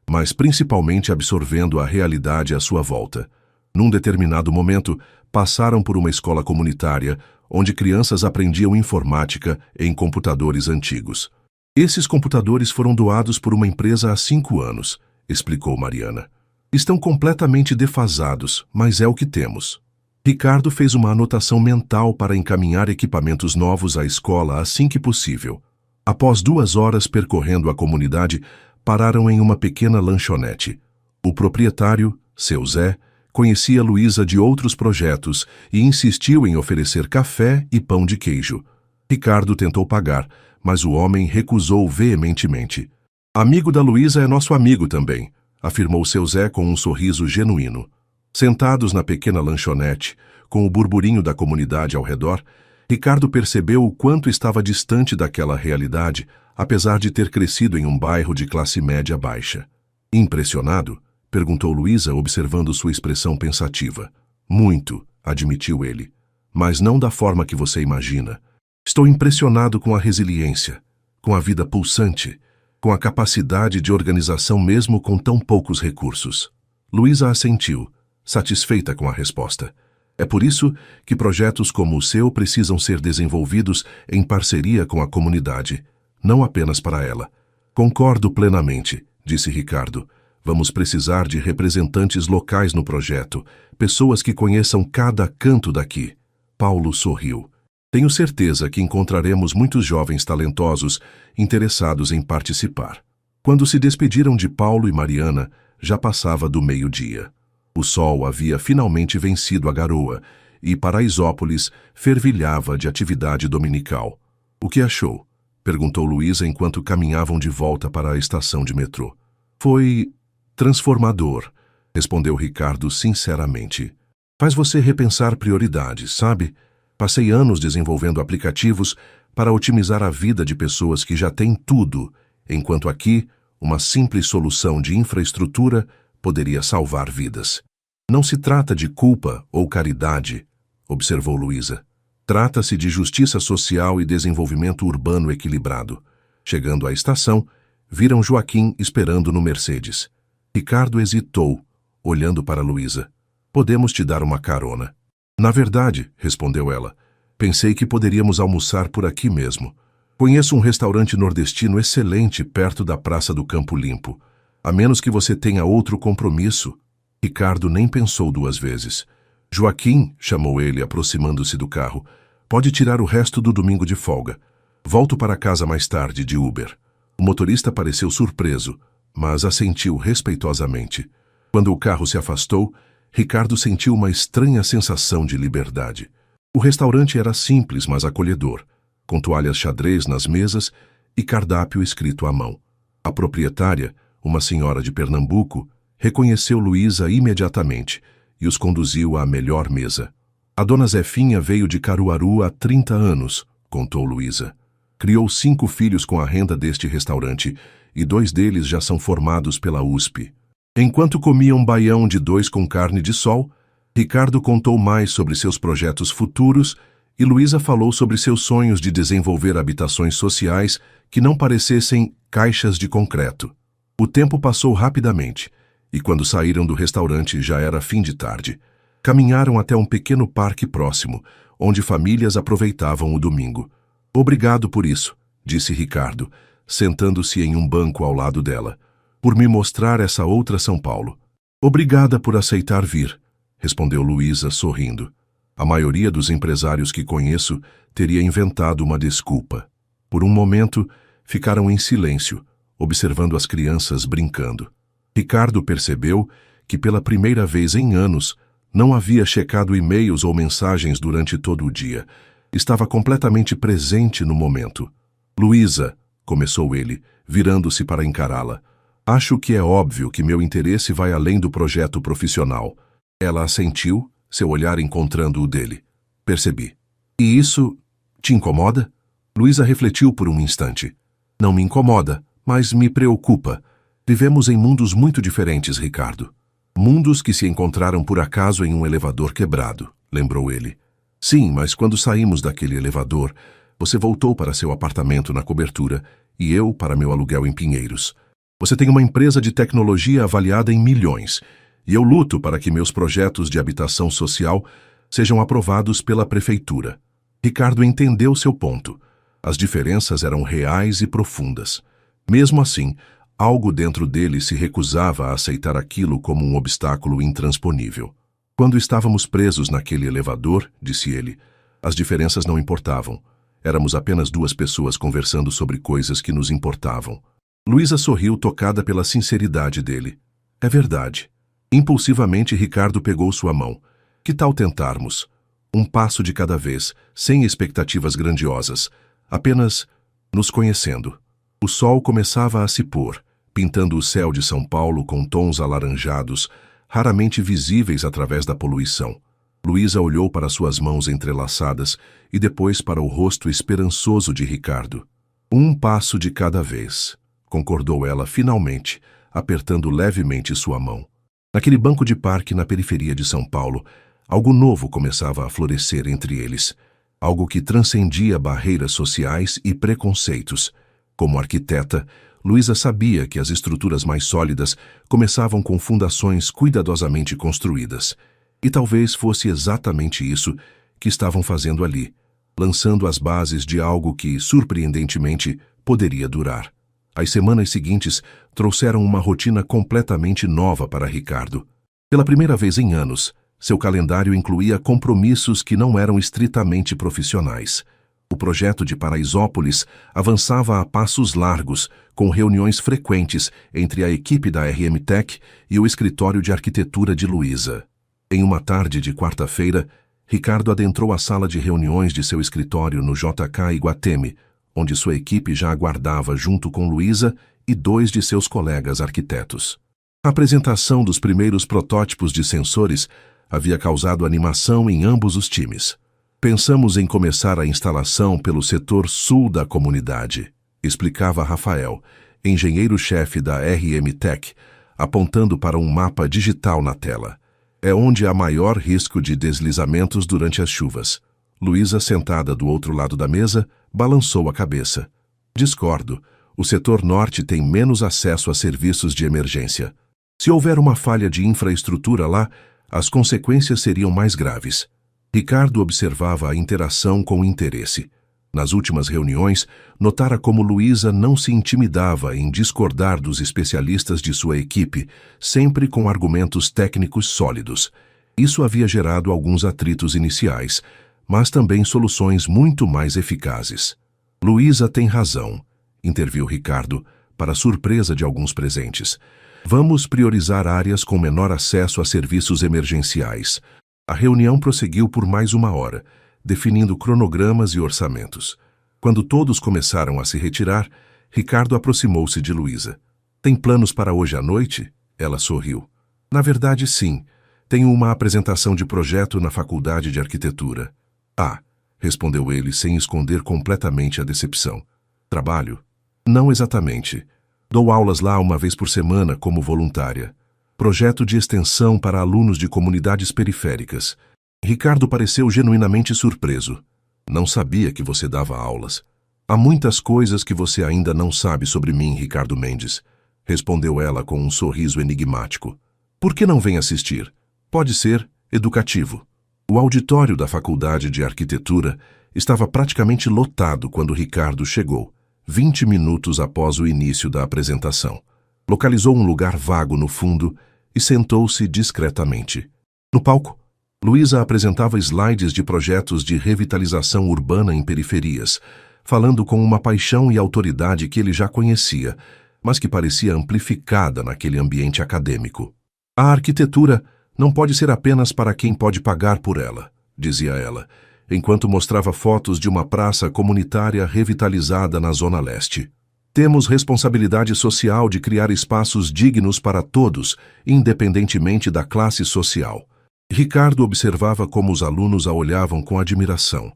mas principalmente absorvendo a realidade à sua volta. Num determinado momento, passaram por uma escola comunitária, onde crianças aprendiam informática em computadores antigos. "Esses computadores foram doados por uma empresa há 5 anos", explicou Mariana. "Estão completamente defasados, mas é o que temos." Ricardo fez uma anotação mental para encaminhar equipamentos novos à escola assim que possível. Após 2 horas percorrendo a comunidade, pararam em uma pequena lanchonete. O proprietário, seu Zé, conhecia Luísa de outros projetos e insistiu em oferecer café e pão de queijo. Ricardo tentou pagar, mas o homem recusou veementemente. "Amigo da Luísa é nosso amigo também", afirmou seu Zé com um sorriso genuíno. Sentados na pequena lanchonete, com o burburinho da comunidade ao redor, Ricardo percebeu o quanto estava distante daquela realidade, apesar de ter crescido em um bairro de classe média baixa. "Impressionado?", perguntou Luísa, observando sua expressão pensativa. "Muito", admitiu ele, "mas não da forma que você imagina. Estou impressionado com a resiliência, com a vida pulsante, com a capacidade de organização mesmo com tão poucos recursos." Luísa assentiu, satisfeita com a resposta. "É por isso que projetos como o seu precisam ser desenvolvidos em parceria com a comunidade, não apenas para ela." "Concordo plenamente", disse Ricardo. "Vamos precisar de representantes locais no projeto, pessoas que conheçam cada canto daqui." Paulo sorriu. "Tenho certeza que encontraremos muitos jovens talentosos interessados em participar." Quando se despediram de Paulo e Mariana, já passava do meio-dia. O sol havia finalmente vencido a garoa e Paraisópolis fervilhava de atividade dominical. "O que achou?", perguntou Luísa enquanto caminhavam de volta para a estação de metrô. "Foi transformador", respondeu Ricardo sinceramente. "Faz você repensar prioridades, sabe? Passei anos desenvolvendo aplicativos para otimizar a vida de pessoas que já têm tudo, enquanto aqui, uma simples solução de infraestrutura poderia salvar vidas." "Não se trata de culpa ou caridade", observou Luísa. Trata-se de justiça social e desenvolvimento urbano equilibrado. Chegando à estação, viram Joaquim esperando no Mercedes. Ricardo hesitou, olhando para Luísa. Podemos te dar uma carona. Na verdade, respondeu ela, pensei que poderíamos almoçar por aqui mesmo. Conheço um restaurante nordestino excelente perto da Praça do Campo Limpo. A menos que você tenha outro compromisso. Ricardo nem pensou duas vezes. Joaquim, chamou ele, aproximando-se do carro, pode tirar o resto do domingo de folga. Volto para casa mais tarde de Uber. O motorista pareceu surpreso, mas assentiu respeitosamente. Quando o carro se afastou, Ricardo sentiu uma estranha sensação de liberdade. O restaurante era simples, mas acolhedor, com toalhas xadrez nas mesas e cardápio escrito à mão. A proprietária, uma senhora de Pernambuco, reconheceu Luísa imediatamente e os conduziu à melhor mesa. A dona Zefinha veio de Caruaru há 30 anos, contou Luísa. Criou 5 filhos com a renda deste restaurante e 2 deles já são formados pela USP. Enquanto comiam baião de 2 com carne de sol, Ricardo contou mais sobre seus projetos futuros e Luísa falou sobre seus sonhos de desenvolver habitações sociais que não parecessem caixas de concreto. O tempo passou rapidamente e quando saíram do restaurante já era fim de tarde. Caminharam até um pequeno parque próximo, onde famílias aproveitavam o domingo. Obrigado por isso, disse Ricardo, sentando-se em um banco ao lado dela. Por me mostrar essa outra São Paulo. Obrigada por aceitar vir, respondeu Luísa, sorrindo. A maioria dos empresários que conheço teria inventado uma desculpa. Por um momento, ficaram em silêncio, observando as crianças brincando. Ricardo percebeu que pela primeira vez em anos não havia checado e-mails ou mensagens durante todo o dia. Estava completamente presente no momento. Luísa, começou ele, virando-se para encará-la. Acho que é óbvio que meu interesse vai além do projeto profissional. Ela assentiu, seu olhar encontrando o dele. Percebi. E isso te incomoda? Luísa refletiu por um instante. Não me incomoda, mas me preocupa. Vivemos em mundos muito diferentes, Ricardo. Mundos que se encontraram por acaso em um elevador quebrado, lembrou ele. Sim, mas quando saímos daquele elevador, você voltou para seu apartamento na cobertura e eu para meu aluguel em Pinheiros. Você tem uma empresa de tecnologia avaliada em milhões, e eu luto para que meus projetos de habitação social sejam aprovados pela prefeitura. Ricardo entendeu seu ponto. As diferenças eram reais e profundas. Mesmo assim, algo dentro dele se recusava a aceitar aquilo como um obstáculo intransponível. Quando estávamos presos naquele elevador, disse ele, as diferenças não importavam. Éramos apenas 2 pessoas conversando sobre coisas que nos importavam. Luísa sorriu, tocada pela sinceridade dele. É verdade. Impulsivamente, Ricardo pegou sua mão. Que tal tentarmos? Um passo de cada vez, sem expectativas grandiosas, apenas nos conhecendo. O sol começava a se pôr, pintando o céu de São Paulo com tons alaranjados, raramente visíveis através da poluição. Luísa olhou para suas mãos entrelaçadas e depois para o rosto esperançoso de Ricardo. Um passo de cada vez, concordou ela finalmente, apertando levemente sua mão. Naquele banco de parque na periferia de São Paulo, algo novo começava a florescer entre eles, algo que transcendia barreiras sociais e preconceitos. Como arquiteta, Luísa sabia que as estruturas mais sólidas começavam com fundações cuidadosamente construídas. E talvez fosse exatamente isso que estavam fazendo ali, lançando as bases de algo que, surpreendentemente, poderia durar. As semanas seguintes trouxeram uma rotina completamente nova para Ricardo. Pela primeira vez em anos, seu calendário incluía compromissos que não eram estritamente profissionais. O projeto de Paraisópolis avançava a passos largos, com reuniões frequentes entre a equipe da RM Tech e o escritório de arquitetura de Luísa. Em uma tarde de quarta-feira, Ricardo adentrou a sala de reuniões de seu escritório no JK Iguatemi, onde sua equipe já aguardava junto com Luísa e 2 de seus colegas arquitetos. A apresentação dos primeiros protótipos de sensores havia causado animação em ambos os times. Pensamos em começar a instalação pelo setor sul da comunidade, explicava Rafael, engenheiro-chefe da RM Tech, apontando para um mapa digital na tela. É onde há maior risco de deslizamentos durante as chuvas. Luísa, sentada do outro lado da mesa, balançou a cabeça. Discordo. O setor norte tem menos acesso a serviços de emergência. Se houver uma falha de infraestrutura lá, as consequências seriam mais graves. Ricardo observava a interação com interesse. Nas últimas reuniões, notara como Luísa não se intimidava em discordar dos especialistas de sua equipe, sempre com argumentos técnicos sólidos. Isso havia gerado alguns atritos iniciais, mas também soluções muito mais eficazes. Luísa tem razão, interviu Ricardo, para surpresa de alguns presentes. Vamos priorizar áreas com menor acesso a serviços emergenciais. A reunião prosseguiu por mais 1 hora, definindo cronogramas e orçamentos. Quando todos começaram a se retirar, Ricardo aproximou-se de Luísa. Tem planos para hoje à noite? Ela sorriu. Na verdade, sim. Tenho uma apresentação de projeto na Faculdade de Arquitetura. Ah, respondeu ele sem esconder completamente a decepção. Trabalho? Não exatamente. Dou aulas lá 1 vez por semana como voluntária. Projeto de extensão para alunos de comunidades periféricas. Ricardo pareceu genuinamente surpreso. Não sabia que você dava aulas. Há muitas coisas que você ainda não sabe sobre mim, Ricardo Mendes, respondeu ela com um sorriso enigmático. Por que não vem assistir? Pode ser educativo. O auditório da Faculdade de Arquitetura estava praticamente lotado quando Ricardo chegou, 20 minutos após o início da apresentação. Localizou um lugar vago no fundo e sentou-se discretamente. No palco, Luísa apresentava slides de projetos de revitalização urbana em periferias, falando com uma paixão e autoridade que ele já conhecia, mas que parecia amplificada naquele ambiente acadêmico. A arquitetura não pode ser apenas para quem pode pagar por ela, dizia ela, enquanto mostrava fotos de uma praça comunitária revitalizada na Zona Leste. Temos responsabilidade social de criar espaços dignos para todos, independentemente da classe social. Ricardo observava como os alunos a olhavam com admiração,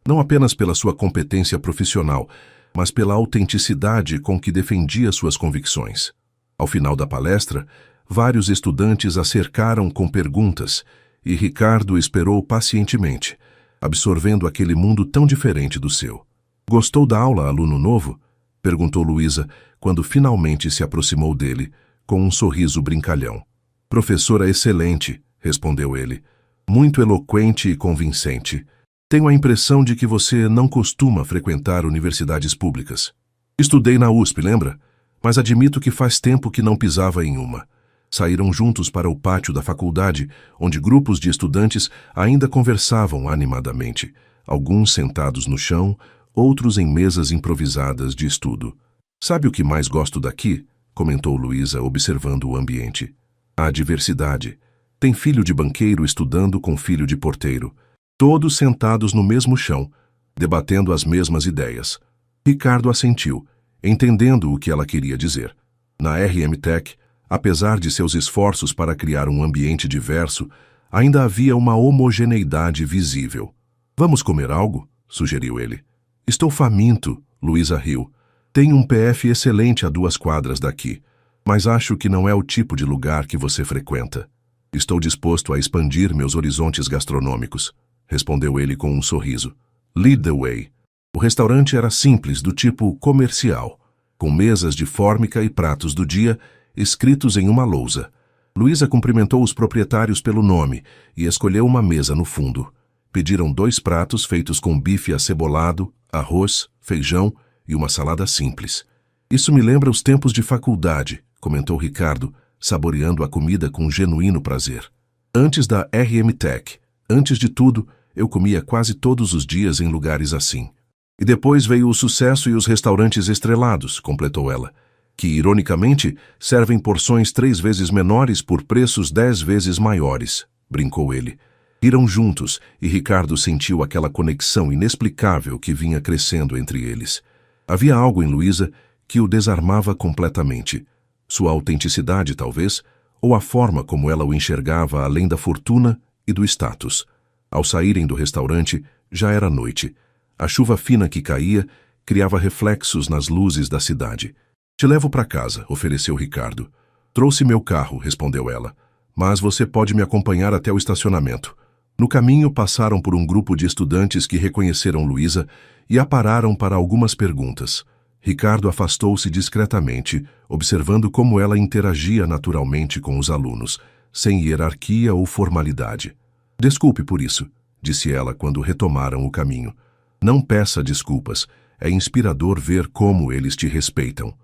não apenas pela sua competência profissional, mas pela autenticidade com que defendia suas convicções. Ao final da palestra, vários estudantes a cercaram com perguntas, e Ricardo esperou pacientemente, absorvendo aquele mundo tão diferente do seu. Gostou da aula, aluno novo? Perguntou Luísa, quando finalmente se aproximou dele, com um sorriso brincalhão. Professora excelente, respondeu ele, muito eloquente e convincente. Tenho a impressão de que você não costuma frequentar universidades públicas. Estudei na USP, lembra? Mas admito que faz tempo que não pisava em uma. Saíram juntos para o pátio da faculdade, onde grupos de estudantes ainda conversavam animadamente, alguns sentados no chão, outros em mesas improvisadas de estudo. Sabe o que mais gosto daqui? Comentou Luísa, observando o ambiente. A diversidade. Tem filho de banqueiro estudando com filho de porteiro. Todos sentados no mesmo chão, debatendo as mesmas ideias. Ricardo assentiu, entendendo o que ela queria dizer. Na RM Tech, apesar de seus esforços para criar um ambiente diverso, ainda havia uma homogeneidade visível. Vamos comer algo? Sugeriu ele. Estou faminto, Luísa riu. Tem um PF excelente a 2 quadras daqui, mas acho que não é o tipo de lugar que você frequenta. Estou disposto a expandir meus horizontes gastronômicos, respondeu ele com um sorriso. Lead the way. O restaurante era simples, do tipo comercial, com mesas de fórmica e pratos do dia escritos em uma lousa. Luísa cumprimentou os proprietários pelo nome e escolheu uma mesa no fundo. Pediram 2 pratos feitos com bife acebolado, arroz, feijão e uma salada simples. Isso me lembra os tempos de faculdade, comentou Ricardo, saboreando a comida com genuíno prazer. Antes da RM Tech, antes de tudo, eu comia quase todos os dias em lugares assim. E depois veio o sucesso e os restaurantes estrelados, completou ela, que, ironicamente, servem porções 3 vezes menores por preços 10 vezes maiores, brincou ele. Riram juntos e Ricardo sentiu aquela conexão inexplicável que vinha crescendo entre eles. Havia algo em Luísa que o desarmava completamente. Sua autenticidade, talvez, ou a forma como ela o enxergava além da fortuna e do status. Ao saírem do restaurante, já era noite. A chuva fina que caía criava reflexos nas luzes da cidade. Te levo para casa, ofereceu Ricardo. Trouxe meu carro, respondeu ela. Mas você pode me acompanhar até o estacionamento. No caminho, passaram por um grupo de estudantes que reconheceram Luísa e a pararam para algumas perguntas. Ricardo afastou-se discretamente, observando como ela interagia naturalmente com os alunos, sem hierarquia ou formalidade. Desculpe por isso, disse ela quando retomaram o caminho. Não peça desculpas, é inspirador ver como eles te respeitam.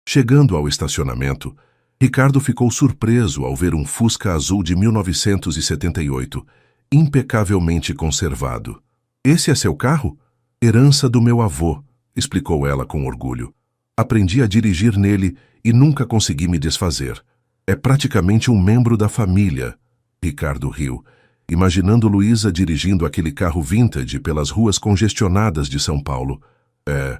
Chegando ao estacionamento, Ricardo ficou surpreso ao ver um Fusca azul de 1978, impecavelmente conservado. Esse é seu carro? Herança do meu avô, explicou ela com orgulho. Aprendi a dirigir nele e nunca consegui me desfazer. É praticamente um membro da família. Ricardo riu, imaginando Luísa dirigindo aquele carro vintage pelas ruas congestionadas de São Paulo. É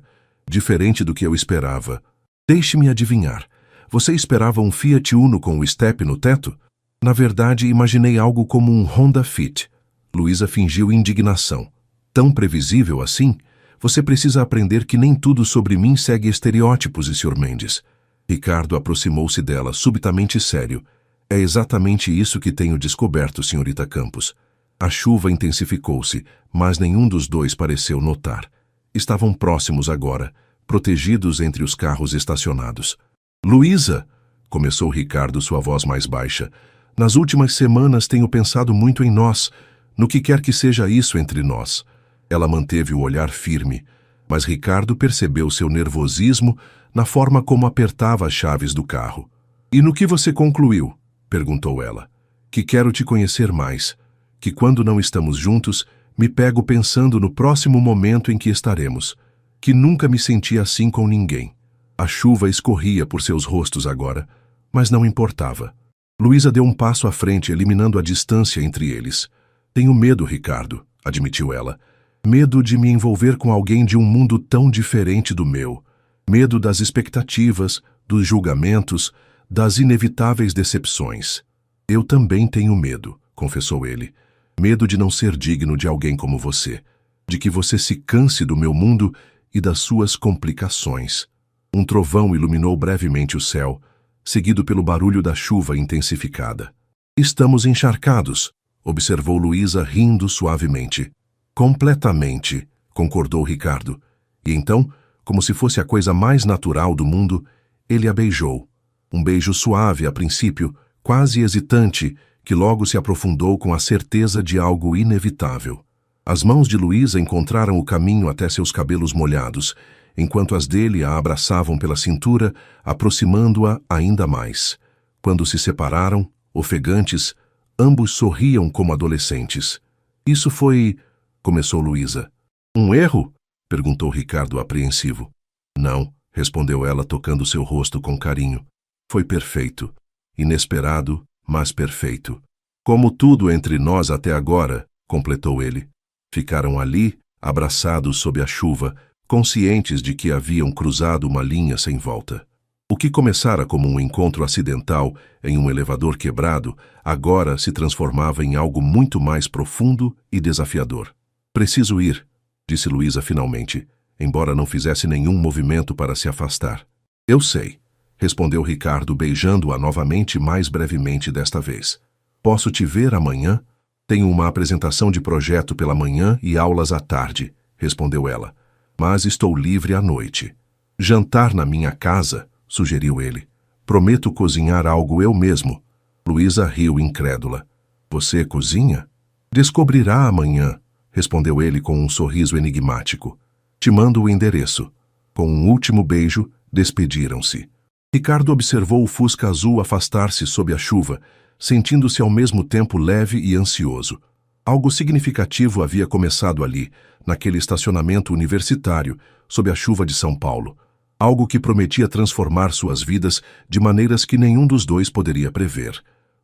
diferente do que eu esperava. Deixe-me adivinhar. Você esperava um Fiat Uno com o step no teto? Na verdade, imaginei algo como um Honda Fit. Luísa fingiu indignação. Tão previsível assim? Você precisa aprender que nem tudo sobre mim segue estereótipos, Sr. Mendes. Ricardo aproximou-se dela, subitamente sério. É exatamente isso que tenho descoberto, senhorita Campos. A chuva intensificou-se, mas nenhum dos dois pareceu notar. Estavam próximos agora, protegidos entre os carros estacionados. Luísa, começou Ricardo, sua voz mais baixa, nas últimas semanas tenho pensado muito em nós, no que quer que seja isso entre nós. Ela manteve o olhar firme, mas Ricardo percebeu seu nervosismo na forma como apertava as chaves do carro. E no que você concluiu? Perguntou ela. Que quero te conhecer mais, que quando não estamos juntos, me pego pensando no próximo momento em que estaremos, que nunca me senti assim com ninguém. A chuva escorria por seus rostos agora, mas não importava. Luísa deu um passo à frente, eliminando a distância entre eles. Tenho medo, Ricardo, admitiu ela. Medo de me envolver com alguém de um mundo tão diferente do meu. Medo das expectativas, dos julgamentos, das inevitáveis decepções. Eu também tenho medo, confessou ele. Medo de não ser digno de alguém como você. De que você se canse do meu mundo e das suas complicações. Um trovão iluminou brevemente o céu, seguido pelo barulho da chuva intensificada. Estamos encharcados, observou Luísa rindo suavemente. Completamente, concordou Ricardo. E então, como se fosse a coisa mais natural do mundo, ele a beijou. Um beijo suave a princípio, quase hesitante, que logo se aprofundou com a certeza de algo inevitável. As mãos de Luísa encontraram o caminho até seus cabelos molhados, enquanto as dele a abraçavam pela cintura, aproximando-a ainda mais. Quando se separaram, ofegantes, ambos sorriam como adolescentes. Isso foi... começou Luísa. Um erro? Perguntou Ricardo apreensivo. Não, respondeu ela tocando seu rosto com carinho. Foi perfeito. Inesperado, mas perfeito. Como tudo entre nós até agora, completou ele. Ficaram ali, abraçados sob a chuva, conscientes de que haviam cruzado uma linha sem volta. O que começara como um encontro acidental em um elevador quebrado, agora se transformava em algo muito mais profundo e desafiador. Preciso ir, disse Luísa finalmente, embora não fizesse nenhum movimento para se afastar. Eu sei, respondeu Ricardo, beijando-a novamente mais brevemente desta vez. Posso te ver amanhã? Tenho uma apresentação de projeto pela manhã e aulas à tarde, respondeu ela. Mas estou livre à noite. Jantar na minha casa, sugeriu ele. Prometo cozinhar algo eu mesmo. Luísa riu incrédula. Você cozinha? Descobrirá amanhã, respondeu ele com um sorriso enigmático. Te mando o endereço. Com um último beijo, despediram-se. Ricardo observou o Fusca azul afastar-se sob a chuva, sentindo-se ao mesmo tempo leve e ansioso. Algo significativo havia começado ali, naquele estacionamento universitário, sob a chuva de São Paulo. Algo que prometia transformar suas vidas de maneiras que nenhum dos dois poderia prever.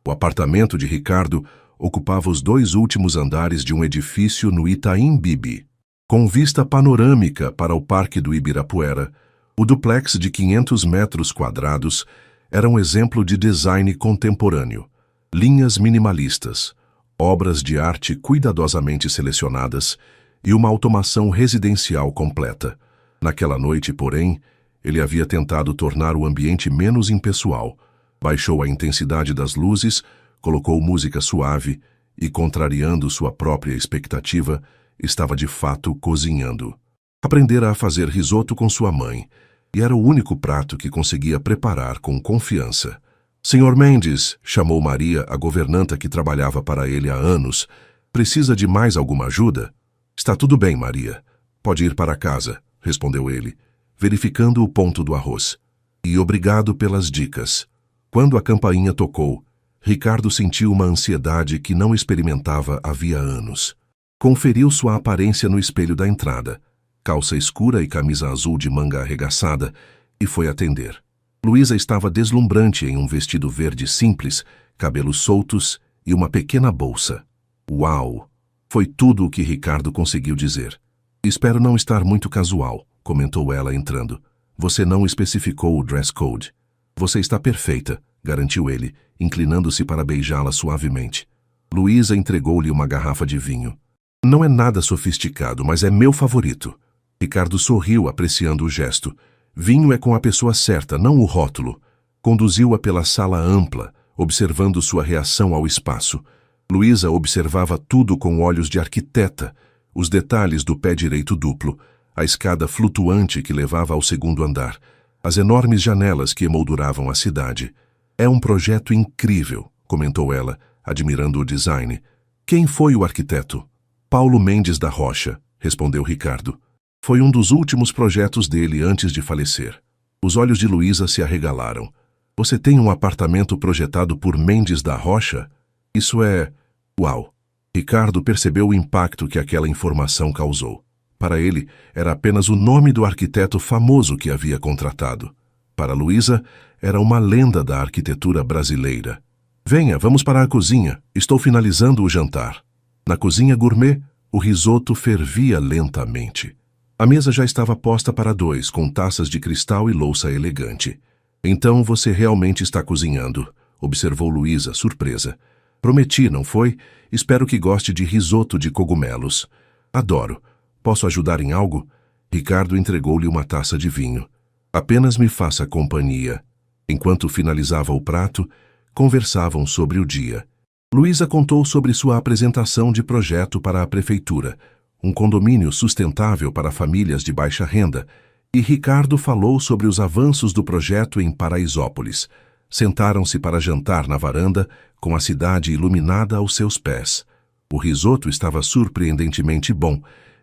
O apartamento de Ricardo ocupava os 2 últimos andares de um edifício no Itaim Bibi. Com vista panorâmica para o Parque do Ibirapuera, o duplex de 500 metros quadrados era um exemplo de design contemporâneo. Linhas minimalistas, obras de arte cuidadosamente selecionadas e uma automação residencial completa. Naquela noite, porém, ele havia tentado tornar o ambiente menos impessoal, baixou a intensidade das luzes, colocou música suave e, contrariando sua própria expectativa, estava de fato cozinhando. Aprendera a fazer risoto com sua mãe, e era o único prato que conseguia preparar com confiança. Senhor Mendes, chamou Maria, a governanta que trabalhava para ele há anos, precisa de mais alguma ajuda? Está tudo bem, Maria. Pode ir para casa, respondeu ele, verificando o ponto do arroz. E obrigado pelas dicas. Quando a campainha tocou, Ricardo sentiu uma ansiedade que não experimentava havia anos. Conferiu sua aparência no espelho da entrada, calça escura e camisa azul de manga arregaçada, e foi atender. Luísa estava deslumbrante em um vestido verde simples, cabelos soltos e uma pequena bolsa. Uau! Foi tudo o que Ricardo conseguiu dizer. Espero não estar muito casual, comentou ela entrando. Você não especificou o dress code. Você está perfeita, garantiu ele, inclinando-se para beijá-la suavemente. Luísa entregou-lhe uma garrafa de vinho. Não é nada sofisticado, mas é meu favorito. Ricardo sorriu, apreciando o gesto. Vinho é com a pessoa certa, não o rótulo. Conduziu-a pela sala ampla, observando sua reação ao espaço. Luísa observava tudo com olhos de arquiteta, os detalhes do pé direito duplo, a escada flutuante que levava ao segundo andar, as enormes janelas que emolduravam a cidade. É um projeto incrível, comentou ela, admirando o design. Quem foi o arquiteto? Paulo Mendes da Rocha, respondeu Ricardo. Foi um dos últimos projetos dele antes de falecer. Os olhos de Luísa se arregalaram. Você tem um apartamento projetado por Mendes da Rocha? Isso é... Uau! Ricardo percebeu o impacto que aquela informação causou. Para ele, era apenas o nome do arquiteto famoso que havia contratado. Para Luísa, era uma lenda da arquitetura brasileira. Venha, vamos para a cozinha. Estou finalizando o jantar. Na cozinha gourmet, o risoto fervia lentamente. A mesa já estava posta para dois, com taças de cristal e louça elegante. Então você realmente está cozinhando, observou Luísa, surpresa. Prometi, não foi? Espero que goste de risoto de cogumelos. Adoro. Posso ajudar em algo? Ricardo entregou-lhe uma taça de vinho. Apenas me faça companhia. Enquanto finalizava o prato, conversavam sobre o dia. Luísa contou sobre sua apresentação de projeto para a prefeitura, um condomínio sustentável para famílias de baixa renda, e Ricardo falou sobre os avanços do projeto em Paraisópolis. Sentaram-se para jantar na varanda, com a cidade iluminada aos seus pés. O risoto estava surpreendentemente bom,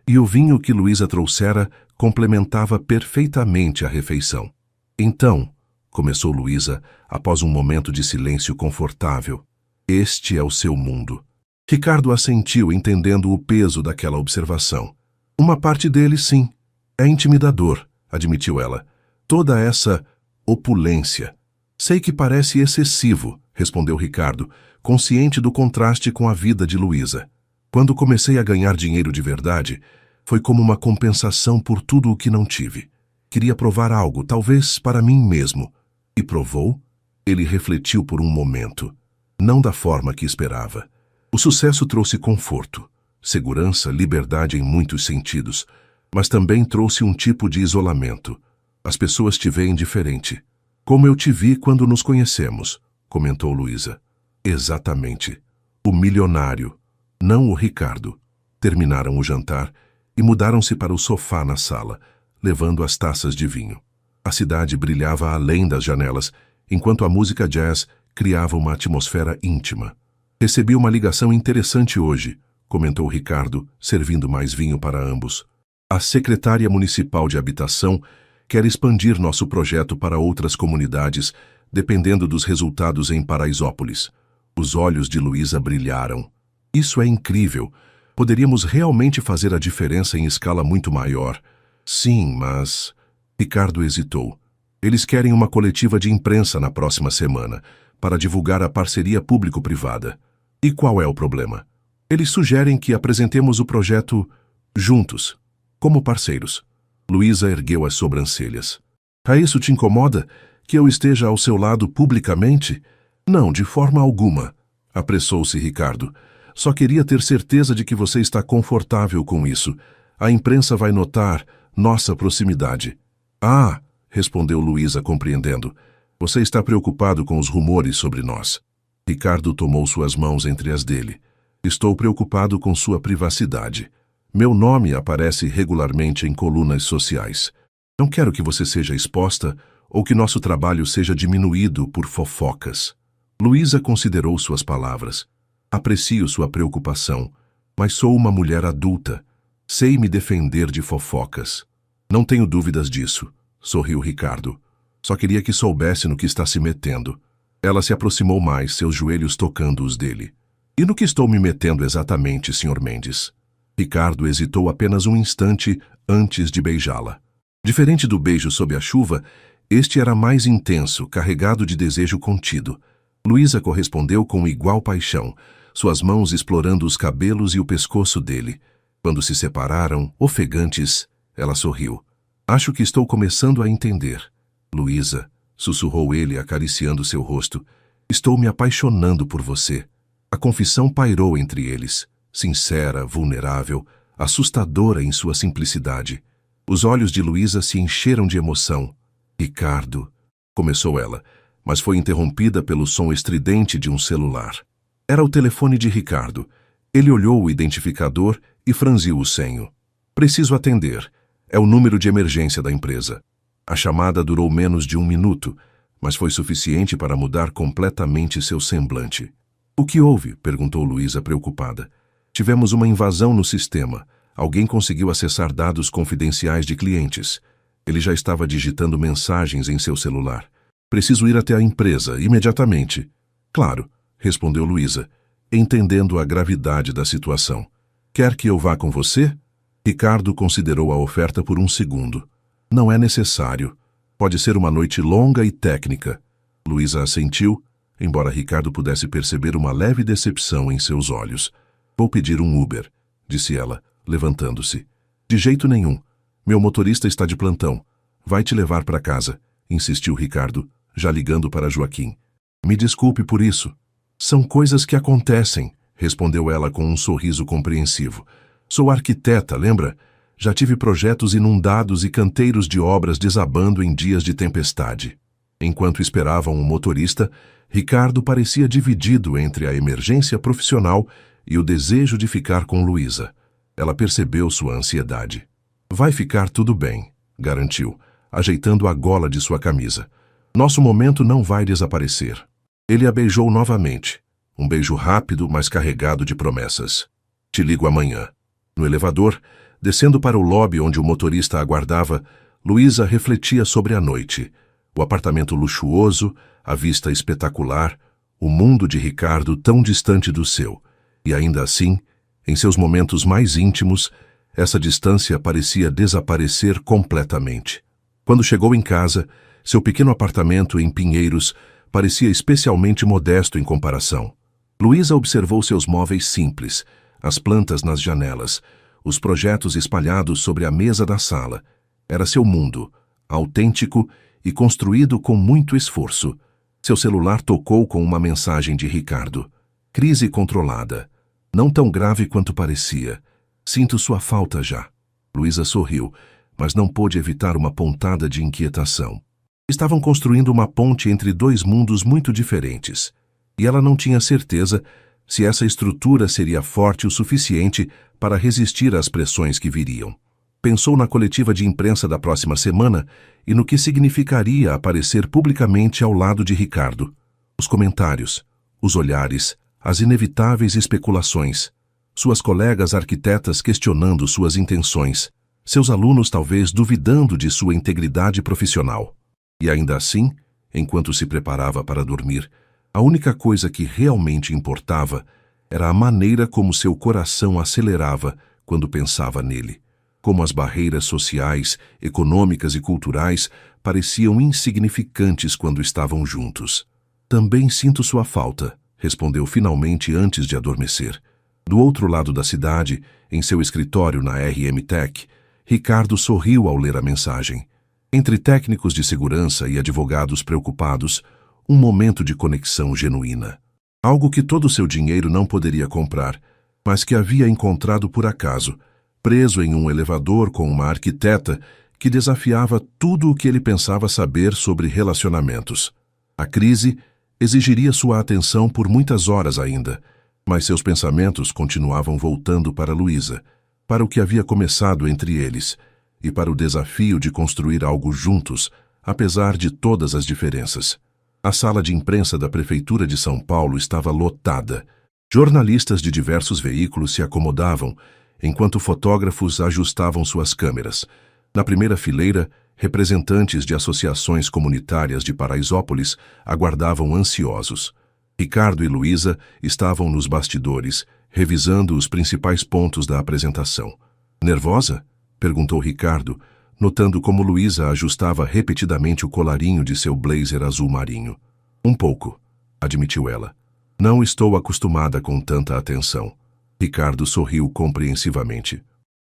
e o vinho que Luísa trouxera complementava perfeitamente a refeição. Então, começou Luísa, após um momento de silêncio confortável, este é o seu mundo. Ricardo assentiu, entendendo o peso daquela observação. Uma parte dele, sim. É intimidador, admitiu ela. Toda essa opulência. Sei que parece excessivo, respondeu Ricardo, consciente do contraste com a vida de Luísa. Quando comecei a ganhar dinheiro de verdade, foi como uma compensação por tudo o que não tive. Queria provar algo, talvez para mim mesmo. E provou? Ele refletiu por um momento. Não da forma que esperava. O sucesso trouxe conforto, segurança, liberdade em muitos sentidos, mas também trouxe um tipo de isolamento. As pessoas te veem diferente. Como eu te vi quando nos conhecemos, comentou Luísa. Exatamente. O milionário, não o Ricardo. Terminaram o jantar e mudaram-se para o sofá na sala, levando as taças de vinho. A cidade brilhava além das janelas, enquanto a música jazz criava uma atmosfera íntima. Recebi uma ligação interessante hoje, comentou Ricardo, servindo mais vinho para ambos. A secretária municipal de habitação quer expandir nosso projeto para outras comunidades, dependendo dos resultados em Paraisópolis. Os olhos de Luísa brilharam. Isso é incrível. Poderíamos realmente fazer a diferença em escala muito maior. Sim, mas... Ricardo hesitou. Eles querem uma coletiva de imprensa na próxima semana, para divulgar a parceria público-privada. E qual é o problema? Eles sugerem que apresentemos o projeto juntos, como parceiros. Luísa ergueu as sobrancelhas. A isso te incomoda? Que eu esteja ao seu lado publicamente? Não, de forma alguma. Apressou-se Ricardo. Só queria ter certeza de que você está confortável com isso. A imprensa vai notar nossa proximidade. Ah, respondeu Luísa, compreendendo. Você está preocupado com os rumores sobre nós. Ricardo tomou suas mãos entre as dele. Estou preocupado com sua privacidade. Meu nome aparece regularmente em colunas sociais. Não quero que você seja exposta ou que nosso trabalho seja diminuído por fofocas. Luísa considerou suas palavras. Aprecio sua preocupação, mas sou uma mulher adulta. Sei me defender de fofocas. Não tenho dúvidas disso, sorriu Ricardo. Só queria que soubesse no que está se metendo. Ela se aproximou mais, seus joelhos tocando os dele. E no que estou me metendo exatamente, Sr. Mendes? Ricardo hesitou apenas um instante antes de beijá-la. Diferente do beijo sob a chuva, este era mais intenso, carregado de desejo contido. Luísa correspondeu com igual paixão, suas mãos explorando os cabelos e o pescoço dele. Quando se separaram, ofegantes, ela sorriu. Acho que estou começando a entender. Luísa, sussurrou ele acariciando seu rosto. Estou me apaixonando por você. A confissão pairou entre eles, sincera, vulnerável, assustadora em sua simplicidade. Os olhos de Luísa se encheram de emoção. Ricardo, começou ela, mas foi interrompida pelo som estridente de um celular. Era o telefone de Ricardo. Ele olhou o identificador e franziu o senho. Preciso atender. É o número de emergência da empresa. A chamada durou menos de 1 minuto, mas foi suficiente para mudar completamente seu semblante. O que houve? Perguntou Luísa preocupada. Tivemos uma invasão no sistema. Alguém conseguiu acessar dados confidenciais de clientes. Ele já estava digitando mensagens em seu celular. Preciso ir até a empresa, imediatamente. Claro, respondeu Luísa, entendendo a gravidade da situação. Quer que eu vá com você? Ricardo considerou a oferta por um segundo. Não é necessário. Pode ser uma noite longa e técnica. Luísa assentiu, embora Ricardo pudesse perceber uma leve decepção em seus olhos. Vou pedir um Uber, disse ela, levantando-se. De jeito nenhum. Meu motorista está de plantão. Vai te levar para casa, insistiu Ricardo, já ligando para Joaquim. Me desculpe por isso. São coisas que acontecem, respondeu ela com um sorriso compreensivo. Sou arquiteta, lembra? Já tive projetos inundados e canteiros de obras desabando em dias de tempestade. Enquanto esperavam um motorista, Ricardo parecia dividido entre a emergência profissional e o desejo de ficar com Luísa. Ela percebeu sua ansiedade. Vai ficar tudo bem, garantiu, ajeitando a gola de sua camisa. Nosso momento não vai desaparecer. Ele a beijou novamente. Um beijo rápido, mas carregado de promessas. Te ligo amanhã. No elevador, descendo para o lobby onde o motorista aguardava, Luísa refletia sobre a noite. O apartamento luxuoso, a vista espetacular, o mundo de Ricardo tão distante do seu. E ainda assim, em seus momentos mais íntimos, essa distância parecia desaparecer completamente. Quando chegou em casa, seu pequeno apartamento em Pinheiros parecia especialmente modesto em comparação. Luísa observou seus móveis simples, as plantas nas janelas, os projetos espalhados sobre a mesa da sala. Era seu mundo, autêntico e construído com muito esforço. Seu celular tocou com uma mensagem de Ricardo. Crise controlada. Não tão grave quanto parecia. Sinto sua falta já. Luísa sorriu, mas não pôde evitar uma pontada de inquietação. Estavam construindo uma ponte entre dois mundos muito diferentes, e ela não tinha certeza se essa estrutura seria forte o suficiente para resistir às pressões que viriam. Pensou na coletiva de imprensa da próxima semana e no que significaria aparecer publicamente ao lado de Ricardo. Os comentários, os olhares, as inevitáveis especulações, suas colegas arquitetas questionando suas intenções, seus alunos talvez duvidando de sua integridade profissional. E ainda assim, enquanto se preparava para dormir, a única coisa que realmente importava era a maneira como seu coração acelerava quando pensava nele. Como as barreiras sociais, econômicas e culturais pareciam insignificantes quando estavam juntos. Também sinto sua falta, respondeu finalmente antes de adormecer. Do outro lado da cidade, em seu escritório na RM Tech, Ricardo sorriu ao ler a mensagem. Entre técnicos de segurança e advogados preocupados, um momento de conexão genuína. Algo que todo seu dinheiro não poderia comprar, mas que havia encontrado por acaso, preso em um elevador com uma arquiteta que desafiava tudo o que ele pensava saber sobre relacionamentos. A crise exigiria sua atenção por muitas horas ainda, Mas seus pensamentos continuavam voltando para Luísa, para o que havia começado entre eles, e para o desafio de construir algo juntos, apesar de todas as diferenças. A sala de imprensa da Prefeitura de São Paulo estava lotada. Jornalistas de diversos veículos se acomodavam, enquanto fotógrafos ajustavam suas câmeras. Na primeira fileira, representantes de associações comunitárias de Paraisópolis aguardavam ansiosos. Ricardo e Luísa estavam nos bastidores, revisando os principais pontos da apresentação. Nervosa? Perguntou Ricardo, notando como Luísa ajustava repetidamente o colarinho de seu blazer azul marinho. Um pouco, admitiu ela. Não estou acostumada com tanta atenção. Ricardo sorriu compreensivamente.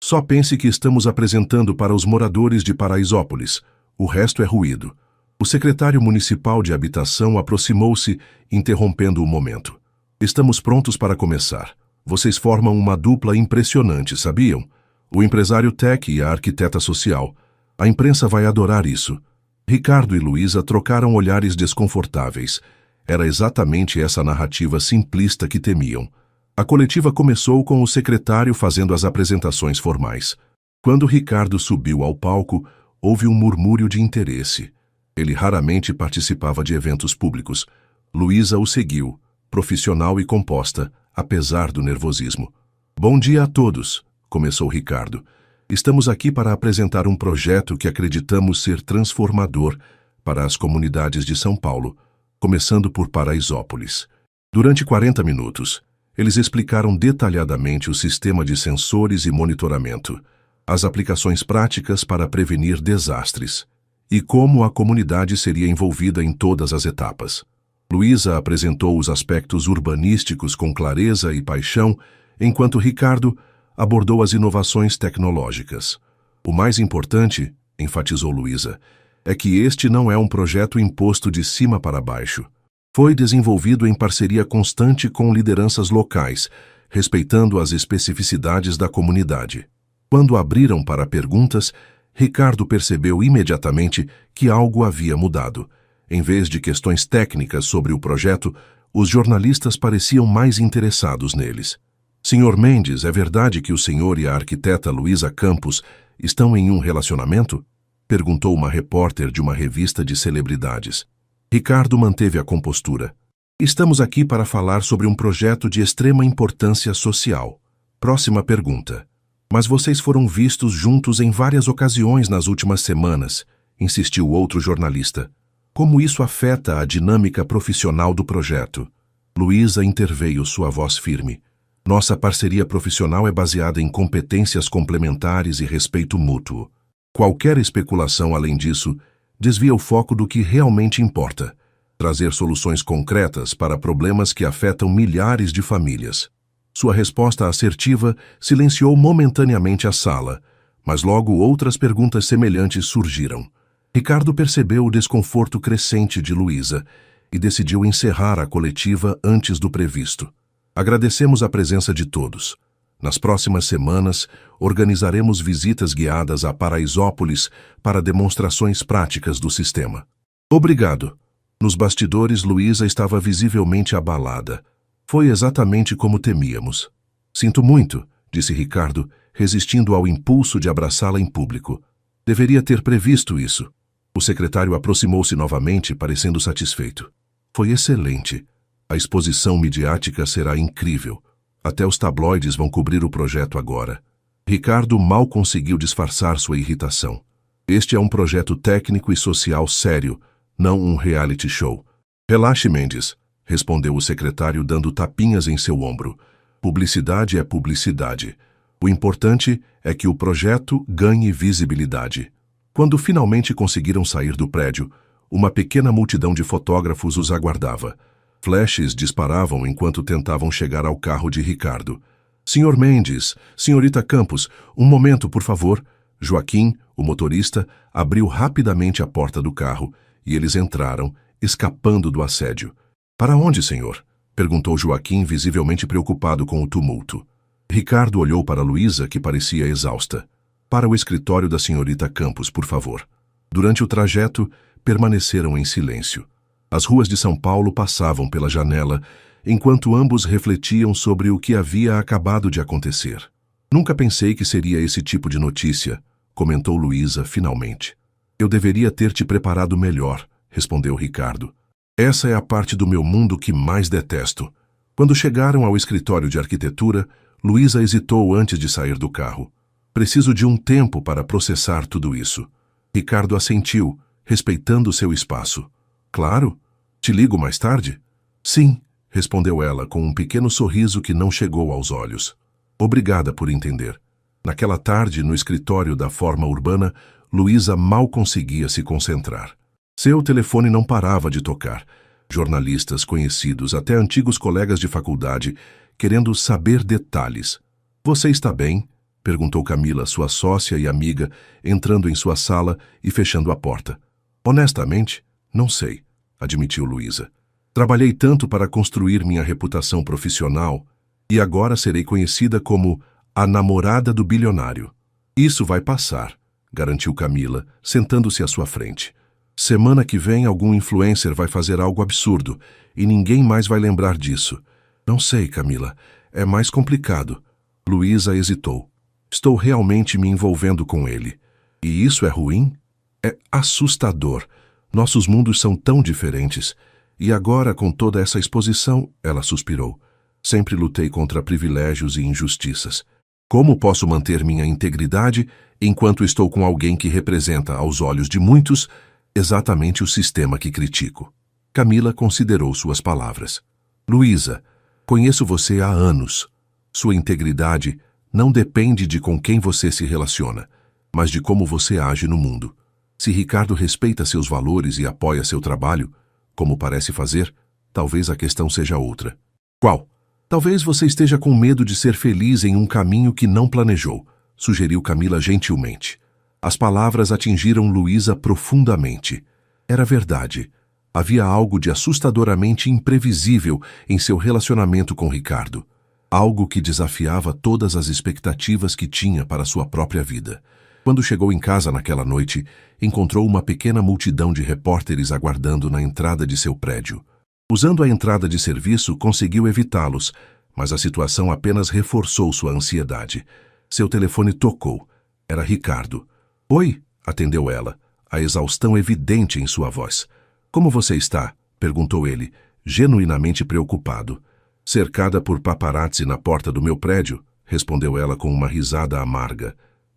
Só pense que estamos apresentando para os moradores de Paraisópolis. O resto é ruído. O secretário municipal de habitação aproximou-se, interrompendo o momento. Estamos prontos para começar. Vocês formam uma dupla impressionante, sabiam? O empresário tech e a arquiteta social. A imprensa vai adorar isso. Ricardo e Luísa trocaram olhares desconfortáveis. Era exatamente essa narrativa simplista que temiam. A coletiva começou com o secretário fazendo as apresentações formais. Quando Ricardo subiu ao palco, houve um murmúrio de interesse. Ele raramente participava de eventos públicos. Luísa o seguiu, profissional e composta, apesar do nervosismo. Bom dia a todos, começou Ricardo. Estamos aqui para apresentar um projeto que acreditamos ser transformador para as comunidades de São Paulo, começando por Paraisópolis. Durante 40 minutos, eles explicaram detalhadamente o sistema de sensores e monitoramento, as aplicações práticas para prevenir desastres e como a comunidade seria envolvida em todas as etapas. Luísa apresentou os aspectos urbanísticos com clareza e paixão, enquanto Ricardo abordou as inovações tecnológicas. O mais importante, enfatizou Luísa, é que este não é um projeto imposto de cima para baixo. Foi desenvolvido em parceria constante com lideranças locais, respeitando as especificidades da comunidade. Quando abriram para perguntas, Ricardo percebeu imediatamente que algo havia mudado. Em vez de questões técnicas sobre o projeto, os jornalistas pareciam mais interessados neles. Senhor Mendes, é verdade que o senhor e a arquiteta Luísa Campos estão em um relacionamento? Perguntou uma repórter de uma revista de celebridades. Ricardo manteve a compostura. Estamos aqui para falar sobre um projeto de extrema importância social. Próxima pergunta. Mas vocês foram vistos juntos em várias ocasiões nas últimas semanas, insistiu outro jornalista. Como isso afeta a dinâmica profissional do projeto? Luísa interveio, sua voz firme. Nossa parceria profissional é baseada em competências complementares e respeito mútuo. Qualquer especulação além disso desvia o foco do que realmente importa: trazer soluções concretas para problemas que afetam milhares de famílias. Sua resposta assertiva silenciou momentaneamente a sala, mas logo outras perguntas semelhantes surgiram. Ricardo percebeu o desconforto crescente de Luísa e decidiu encerrar a coletiva antes do previsto. Agradecemos a presença de todos. Nas próximas semanas, organizaremos visitas guiadas a Paraisópolis para demonstrações práticas do sistema. Obrigado. Nos bastidores, Luísa estava visivelmente abalada. Foi exatamente como temíamos. Sinto muito, disse Ricardo, resistindo ao impulso de abraçá-la em público. Deveria ter previsto isso. O secretário aproximou-se novamente, parecendo satisfeito. Foi excelente. A exposição midiática será incrível. Até os tabloides vão cobrir o projeto agora. Ricardo mal conseguiu disfarçar sua irritação. Este é um projeto técnico e social sério, não um reality show. Relaxe, Mendes, respondeu o secretário dando tapinhas em seu ombro. Publicidade é publicidade. O importante é que o projeto ganhe visibilidade. Quando finalmente conseguiram sair do prédio, uma pequena multidão de fotógrafos os aguardava. Flashes disparavam enquanto tentavam chegar ao carro de Ricardo. Senhor Mendes, senhorita Campos, um momento, por favor. Joaquim, o motorista, abriu rapidamente a porta do carro e eles entraram, escapando do assédio. Para onde, senhor? Perguntou Joaquim, visivelmente preocupado com o tumulto. Ricardo olhou para Luísa, que parecia exausta. Para o escritório da senhorita Campos, por favor. Durante o trajeto, permaneceram em silêncio. As ruas de São Paulo passavam pela janela, enquanto ambos refletiam sobre o que havia acabado de acontecer. Nunca pensei que seria esse tipo de notícia, comentou Luísa finalmente. Eu deveria ter te preparado melhor, respondeu Ricardo. Essa é a parte do meu mundo que mais detesto. Quando chegaram ao escritório de arquitetura, Luísa hesitou antes de sair do carro. Preciso de um tempo para processar tudo isso. Ricardo assentiu, respeitando seu espaço. Claro. Te ligo mais tarde? Sim, respondeu ela com um pequeno sorriso que não chegou aos olhos. Obrigada por entender. Naquela tarde, no escritório da Forma Urbana, Luísa mal conseguia se concentrar. Seu telefone não parava de tocar. Jornalistas conhecidos, até antigos colegas de faculdade, querendo saber detalhes. Você está bem? Perguntou Camila, sua sócia e amiga, entrando em sua sala e fechando a porta. Honestamente, não sei, admitiu Luísa. Trabalhei tanto para construir minha reputação profissional e agora serei conhecida como a namorada do bilionário. Isso vai passar, garantiu Camila, sentando-se à sua frente. Semana que vem algum influencer vai fazer algo absurdo e ninguém mais vai lembrar disso. Não sei, Camila, é mais complicado. Luísa hesitou. Estou realmente me envolvendo com ele. E isso é ruim? É assustador. Nossos mundos são tão diferentes. E agora, com toda essa exposição, ela suspirou. Sempre lutei contra privilégios e injustiças. Como posso manter minha integridade enquanto estou com alguém que representa, aos olhos de muitos, exatamente o sistema que critico? Camila considerou suas palavras. Luísa, conheço você há anos. Sua integridade não depende de com quem você se relaciona, mas de como você age no mundo. Se Ricardo respeita seus valores e apoia seu trabalho, como parece fazer, talvez a questão seja outra. Qual? Talvez você esteja com medo de ser feliz em um caminho que não planejou, sugeriu Camila gentilmente. As palavras atingiram Luísa profundamente. Era verdade. Havia algo de assustadoramente imprevisível em seu relacionamento com Ricardo. Algo que desafiava todas as expectativas que tinha para sua própria vida. Quando chegou em casa naquela noite, encontrou uma pequena multidão de repórteres aguardando na entrada de seu prédio. Usando a entrada de serviço, conseguiu evitá-los, mas a situação apenas reforçou sua ansiedade. Seu telefone tocou. Era Ricardo. Oi, atendeu ela, a exaustão evidente em sua voz. Como você está? Perguntou ele, genuinamente preocupado. Cercada por paparazzi na porta do meu prédio, respondeu ela com uma risada amarga.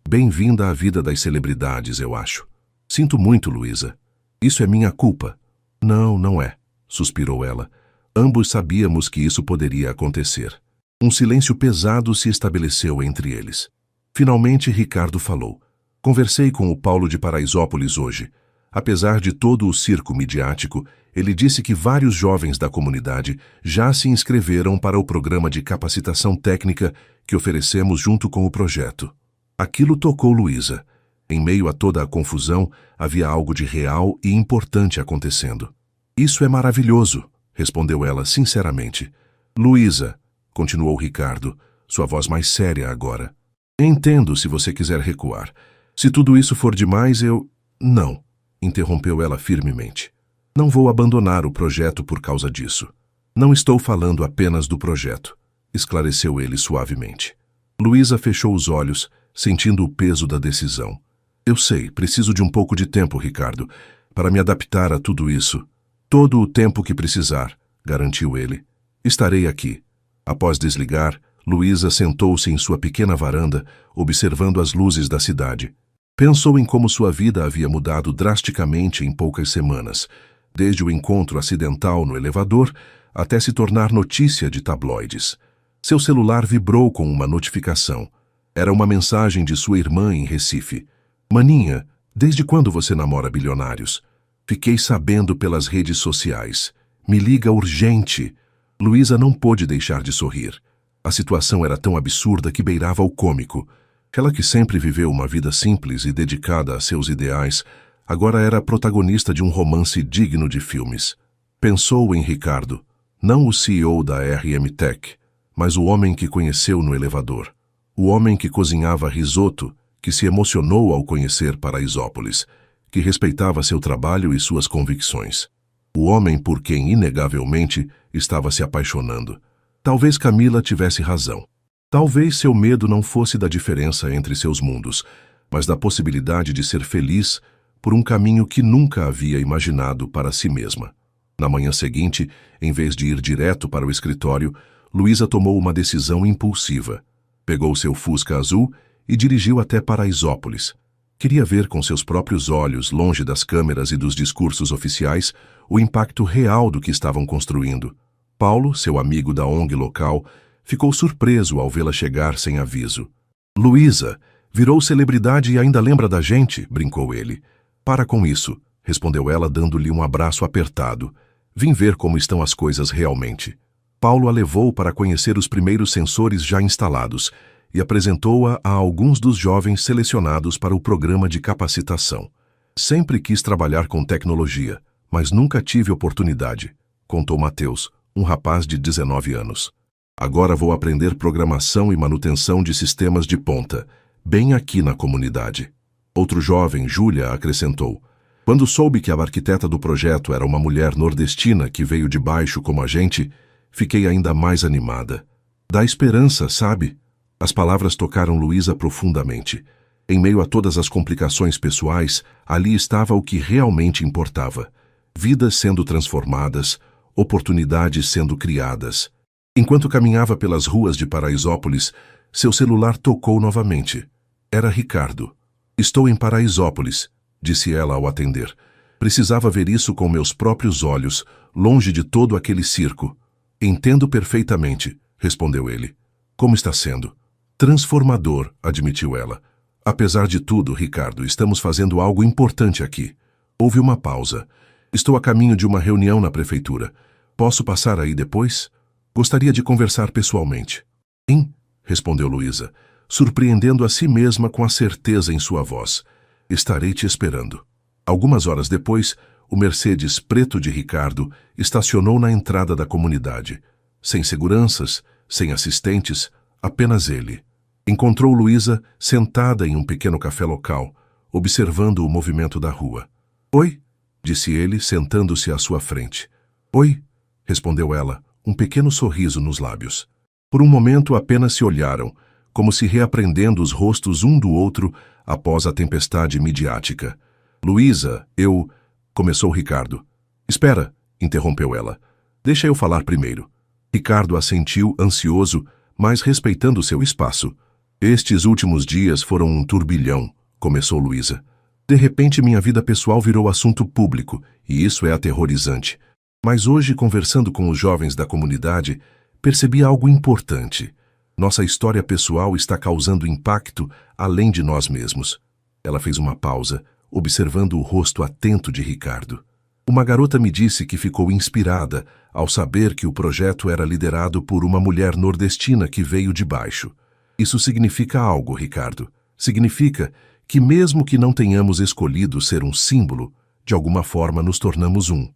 Bem-vinda à vida das celebridades, eu acho. Sinto muito, Luísa. Isso é minha culpa. Não, não é, suspirou ela. Ambos sabíamos que isso poderia acontecer. Um silêncio pesado se estabeleceu entre eles. Finalmente, Ricardo falou. Conversei com o Paulo de Paraisópolis hoje. Apesar de todo o circo midiático, ele disse que vários jovens da comunidade já se inscreveram para o programa de capacitação técnica que oferecemos junto com o projeto. Aquilo tocou Luísa. Em meio a toda a confusão, havia algo de real e importante acontecendo. Isso é maravilhoso, respondeu ela sinceramente. Luísa, continuou Ricardo, sua voz mais séria agora. Entendo se você quiser recuar. Se tudo isso for demais, eu... Não, interrompeu ela firmemente. Não vou abandonar o projeto por causa disso. Não estou falando apenas do projeto, esclareceu ele suavemente. Luísa fechou os olhos, sentindo o peso da decisão. Eu sei, preciso de um pouco de tempo, Ricardo, para me adaptar a tudo isso. Todo o tempo que precisar, garantiu ele. Estarei aqui. Após desligar, Luísa sentou-se em sua pequena varanda, observando as luzes da cidade. Pensou em como sua vida havia mudado drasticamente em poucas semanas, desde o encontro acidental no elevador até se tornar notícia de tabloides. Seu celular vibrou com uma notificação. Era uma mensagem de sua irmã em Recife. Maninha, desde quando você namora bilionários? Fiquei sabendo pelas redes sociais. Me liga urgente. Luísa não pôde deixar de sorrir. A situação era tão absurda que beirava o cômico. Ela que sempre viveu uma vida simples e dedicada a seus ideais, agora era a protagonista de um romance digno de filmes. Pensou em Ricardo, não o CEO da RM Tech, mas o homem que conheceu no elevador. O homem que cozinhava risoto, que se emocionou ao conhecer Paraisópolis, que respeitava seu trabalho e suas convicções. O homem por quem, inegavelmente, Estava se apaixonando. Talvez Camila tivesse razão. Talvez seu medo não fosse da diferença entre seus mundos, mas da possibilidade de ser feliz por um caminho que nunca havia imaginado para si mesma. Na manhã seguinte, em vez de ir direto para o escritório, Luísa tomou uma decisão impulsiva. Pegou seu Fusca azul e dirigiu até Paraisópolis. Queria ver com seus próprios olhos, longe das câmeras e dos discursos oficiais, o impacto real do que estavam construindo. Paulo, seu amigo da ONG local, ficou surpreso ao vê-la chegar sem aviso. "Luísa, virou celebridade e ainda lembra da gente?", brincou ele. "Para com isso", respondeu ela, dando-lhe um abraço apertado. "Vim ver como estão as coisas realmente." Paulo a levou para conhecer os primeiros sensores já instalados e apresentou-a a alguns dos jovens selecionados para o programa de capacitação. "Sempre quis trabalhar com tecnologia, mas nunca tive oportunidade", contou Mateus, um rapaz de 19 anos. "Agora vou aprender programação e manutenção de sistemas de ponta, bem aqui na comunidade." Outro jovem, Júlia, acrescentou: "Quando soube que a arquiteta do projeto era uma mulher nordestina que veio de baixo como a gente, fiquei ainda mais animada. Dá esperança, sabe?" As palavras tocaram Luísa profundamente. Em meio a todas as complicações pessoais, ali estava o que realmente importava: vidas sendo transformadas, oportunidades sendo criadas. Enquanto caminhava pelas ruas de Paraisópolis, seu celular tocou novamente. Era Ricardo. "Estou em Paraisópolis", disse ela ao atender. "Precisava ver isso com meus próprios olhos, longe de todo aquele circo." "Entendo perfeitamente", respondeu ele. "Como está sendo?" "Transformador", admitiu ela. "Apesar de tudo, Ricardo, estamos fazendo algo importante aqui." Houve uma pausa. "Estou a caminho de uma reunião na prefeitura. Posso passar aí depois? Gostaria de conversar pessoalmente." "Sim", respondeu Luísa, surpreendendo a si mesma com a certeza em sua voz. "Estarei te esperando." Algumas horas depois, o Mercedes preto de Ricardo estacionou na entrada da comunidade. Sem seguranças, sem assistentes, apenas ele. Encontrou Luísa sentada em um pequeno café local, observando o movimento da rua. "Oi", disse ele, sentando-se à sua frente. "Oi", respondeu ela, um pequeno sorriso nos lábios. Por um momento apenas se olharam, como se reaprendendo os rostos um do outro após a tempestade midiática. "Luísa, eu..." começou Ricardo. "Espera", interrompeu ela. "Deixa eu falar primeiro." Ricardo assentiu, ansioso, mas respeitando seu espaço. "Estes últimos dias foram um turbilhão", começou Luísa. "De repente minha vida pessoal virou assunto público, e isso é aterrorizante. Mas hoje, conversando com os jovens da comunidade, percebi algo importante. Nossa história pessoal está causando impacto além de nós mesmos." Ela fez uma pausa, observando o rosto atento de Ricardo. "Uma garota me disse que ficou inspirada ao saber que o projeto era liderado por uma mulher nordestina que veio de baixo. Isso significa algo, Ricardo. Significa que mesmo que não tenhamos escolhido ser um símbolo, de alguma forma nos tornamos um."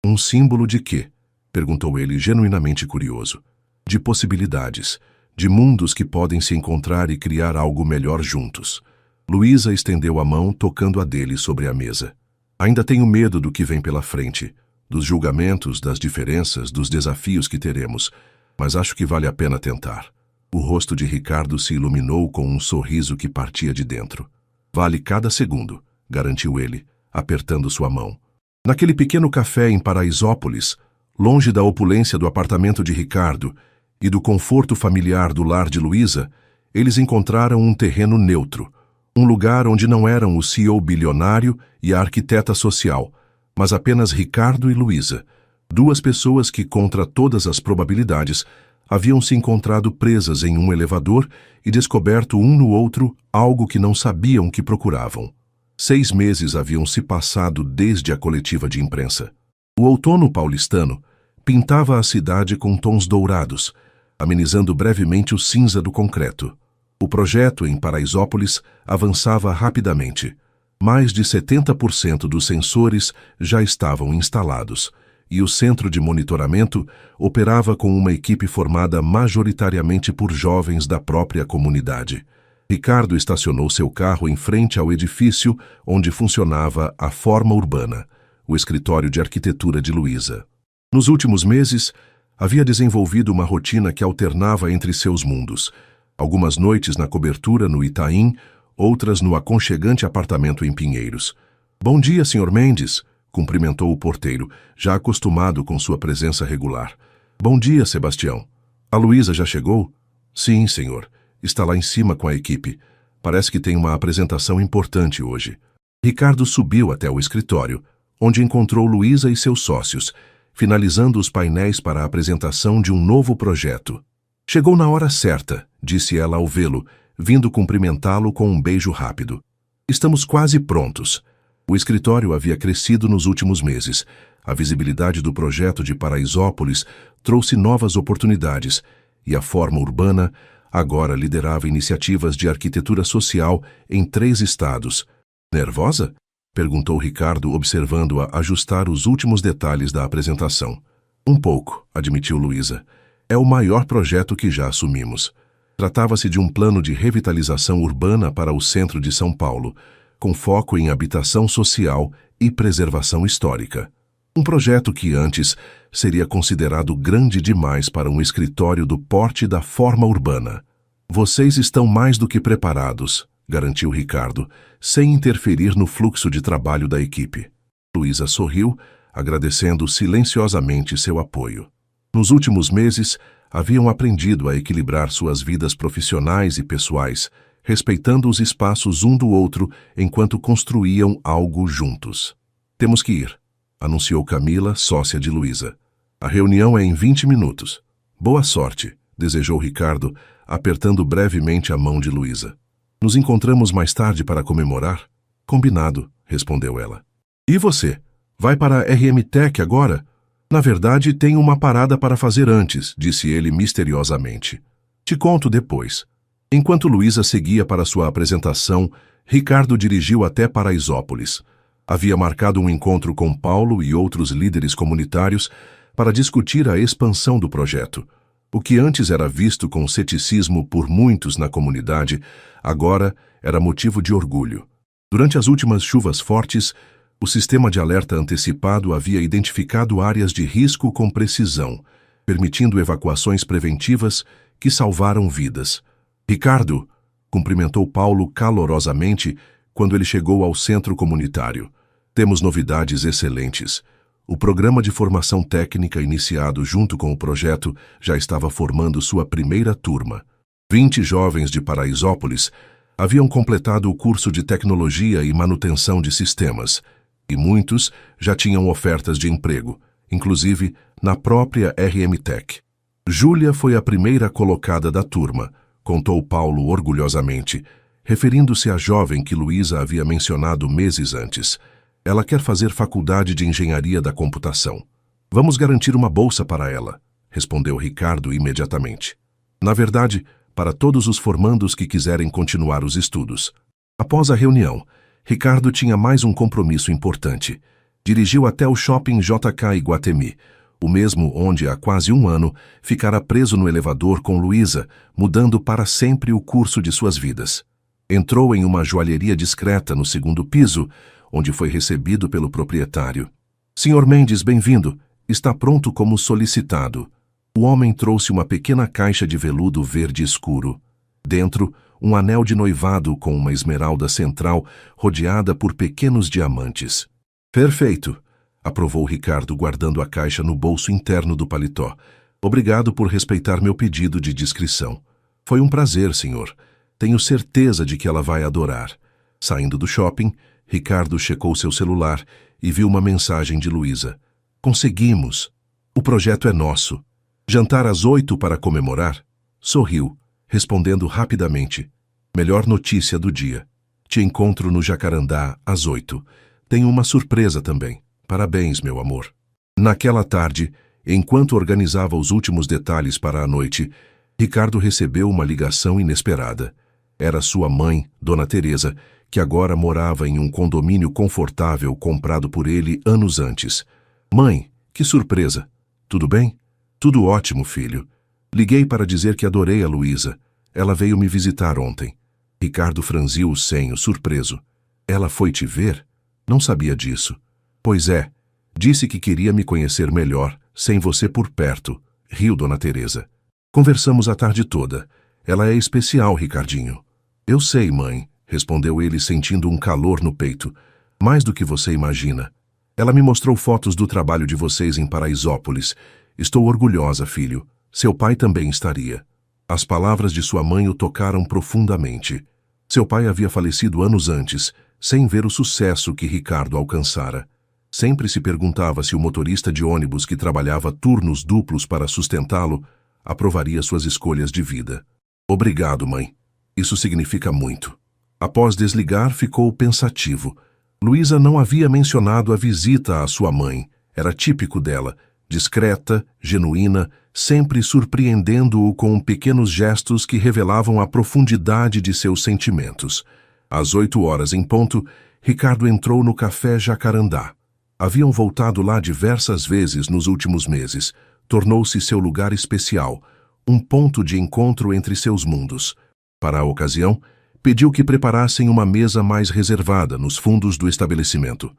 "Um símbolo de quê?", perguntou ele, genuinamente curioso. "De possibilidades, de mundos que podem se encontrar e criar algo melhor juntos." Luísa estendeu a mão, tocando a dele sobre a mesa. "Ainda tenho medo do que vem pela frente, dos julgamentos, das diferenças, dos desafios que teremos, mas acho que vale a pena tentar." O rosto de Ricardo se iluminou com um sorriso que partia de dentro. "Vale cada segundo", garantiu ele, apertando sua mão. Naquele pequeno café em Paraisópolis, longe da opulência do apartamento de Ricardo e do conforto familiar do lar de Luísa, eles encontraram um terreno neutro, um lugar onde não eram o CEO bilionário e a arquiteta social, mas apenas Ricardo e Luísa, duas pessoas que, contra todas as probabilidades, haviam se encontrado presas em um elevador e descoberto um no outro algo que não sabiam que procuravam. 6 meses haviam se passado desde a coletiva de imprensa. O outono paulistano pintava a cidade com tons dourados, amenizando brevemente o cinza do concreto. O projeto em Paraisópolis avançava rapidamente. Mais de 70% dos sensores já estavam instalados, e o centro de monitoramento operava com uma equipe formada majoritariamente por jovens da própria comunidade. Ricardo estacionou seu carro em frente ao edifício onde funcionava a Forma Urbana, o escritório de arquitetura de Luísa. Nos últimos meses, Havia desenvolvido uma rotina que alternava entre seus mundos. Algumas noites na cobertura no Itaim, outras no aconchegante apartamento em Pinheiros. "Bom dia, Sr. Mendes", cumprimentou o porteiro, já acostumado com sua presença regular. "Bom dia, Sebastião. A Luísa já chegou?" "Sim, senhor. Está lá em cima com a equipe. Parece que tem uma apresentação importante hoje." Ricardo subiu até o escritório, onde encontrou Luísa e seus sócios, finalizando os painéis para a apresentação de um novo projeto. "Chegou na hora certa", disse ela ao vê-lo, vindo cumprimentá-lo com um beijo rápido. "Estamos quase prontos." O escritório havia crescido nos últimos meses. A visibilidade do projeto de Paraisópolis trouxe novas oportunidades, e a Forma Urbana agora liderava iniciativas de arquitetura social em 3 estados. "Nervosa?", perguntou Ricardo, observando-a ajustar os últimos detalhes da apresentação. "Um pouco", admitiu Luísa. "É o maior projeto que já assumimos." Tratava-se de um plano de revitalização urbana para o centro de São Paulo, com foco em habitação social e preservação histórica. Um projeto que antes seria considerado grande demais para um escritório do porte da Forma Urbana. "Vocês estão mais do que preparados", garantiu Ricardo, sem interferir no fluxo de trabalho da equipe. Luísa sorriu, agradecendo silenciosamente seu apoio. Nos últimos meses, haviam aprendido a equilibrar suas vidas profissionais e pessoais, respeitando os espaços um do outro enquanto construíam algo juntos. "Temos que ir", anunciou Camila, sócia de Luísa. "A reunião é em 20 minutos. Boa sorte", desejou Ricardo, apertando brevemente a mão de Luísa. "Nos encontramos mais tarde para comemorar?" "Combinado", respondeu ela. "E você? Vai para a RM Tech agora?" "Na verdade, tenho uma parada para fazer antes", disse ele misteriosamente. "Te conto depois." Enquanto Luísa seguia para sua apresentação, Ricardo dirigiu até Paraisópolis. Havia marcado um encontro com Paulo e outros líderes comunitários para discutir a expansão do projeto. O que antes era visto com ceticismo por muitos na comunidade, agora era motivo de orgulho. Durante as últimas chuvas fortes, o sistema de alerta antecipado havia identificado áreas de risco com precisão, permitindo evacuações preventivas que salvaram vidas. "Ricardo", cumprimentou Paulo calorosamente quando ele chegou ao centro comunitário. "Temos novidades excelentes. O programa de formação técnica iniciado junto com o projeto já estava formando sua primeira turma. 20 jovens de Paraisópolis haviam completado o curso de tecnologia e manutenção de sistemas, e muitos já tinham ofertas de emprego, inclusive na própria RM Tech. Júlia foi a primeira colocada da turma", contou Paulo orgulhosamente, referindo-se à jovem que Luísa havia mencionado meses antes. "Ela quer fazer faculdade de engenharia da computação. Vamos garantir uma bolsa para ela", respondeu Ricardo imediatamente. "Na verdade, para todos os formandos que quiserem continuar os estudos." Após a reunião, Ricardo tinha mais um compromisso importante. Dirigiu até o shopping JK Iguatemi, o mesmo onde há quase um ano ficara preso no elevador com Luísa, mudando para sempre o curso de suas vidas. Entrou em uma joalheria discreta no 2º piso, onde foi recebido pelo proprietário. "Sr. Mendes, bem-vindo. Está pronto como solicitado." O homem trouxe uma pequena caixa de veludo verde escuro. Dentro, um anel de noivado com uma esmeralda central rodeada por pequenos diamantes. "Perfeito", aprovou Ricardo, guardando a caixa no bolso interno do paletó. "Obrigado por respeitar meu pedido de discrição." "Foi um prazer, senhor. Tenho certeza de que ela vai adorar." Saindo do shopping, Ricardo checou seu celular e viu uma mensagem de Luísa. "Conseguimos. O projeto é nosso. Jantar às 8 para comemorar?" Sorriu, respondendo rapidamente. "Melhor notícia do dia. Te encontro no Jacarandá às 8. Tenho uma surpresa também. Parabéns, meu amor." Naquela tarde, enquanto organizava os últimos detalhes para a noite, Ricardo recebeu uma ligação inesperada. Era sua mãe, Dona Teresa, que agora morava em um condomínio confortável comprado por ele anos antes. "Mãe, que surpresa! Tudo bem?" "Tudo ótimo, filho. Liguei para dizer que adorei a Luísa. Ela veio me visitar ontem." Ricardo franziu o senho, surpreso. "Ela foi te ver? Não sabia disso." "Pois é. Disse que queria me conhecer melhor, sem você por perto. riu Dona Teresa. Conversamos a tarde toda. Ela é especial, Ricardinho. Eu sei, mãe, respondeu ele sentindo um calor no peito. Mais do que você imagina. Ela me mostrou fotos do trabalho de vocês em Paraisópolis. Estou orgulhosa, filho. Seu pai também estaria. As palavras de sua mãe o tocaram profundamente. Seu pai havia falecido anos antes, sem ver o sucesso que Ricardo alcançara. Sempre se perguntava se o motorista de ônibus que trabalhava turnos duplos para sustentá-lo aprovaria suas escolhas de vida. Obrigado, mãe. Isso significa muito. Após desligar, ficou pensativo. Luísa não havia mencionado a visita à sua mãe. Era típico dela, discreta, genuína, sempre surpreendendo-o com pequenos gestos que revelavam a profundidade de seus sentimentos. Às 8 horas em ponto, Ricardo entrou no Café Jacarandá. Haviam voltado lá diversas vezes nos últimos meses. Tornou-se seu lugar especial, um ponto de encontro entre seus mundos. Para a ocasião, pediu que preparassem uma mesa mais reservada nos fundos do estabelecimento.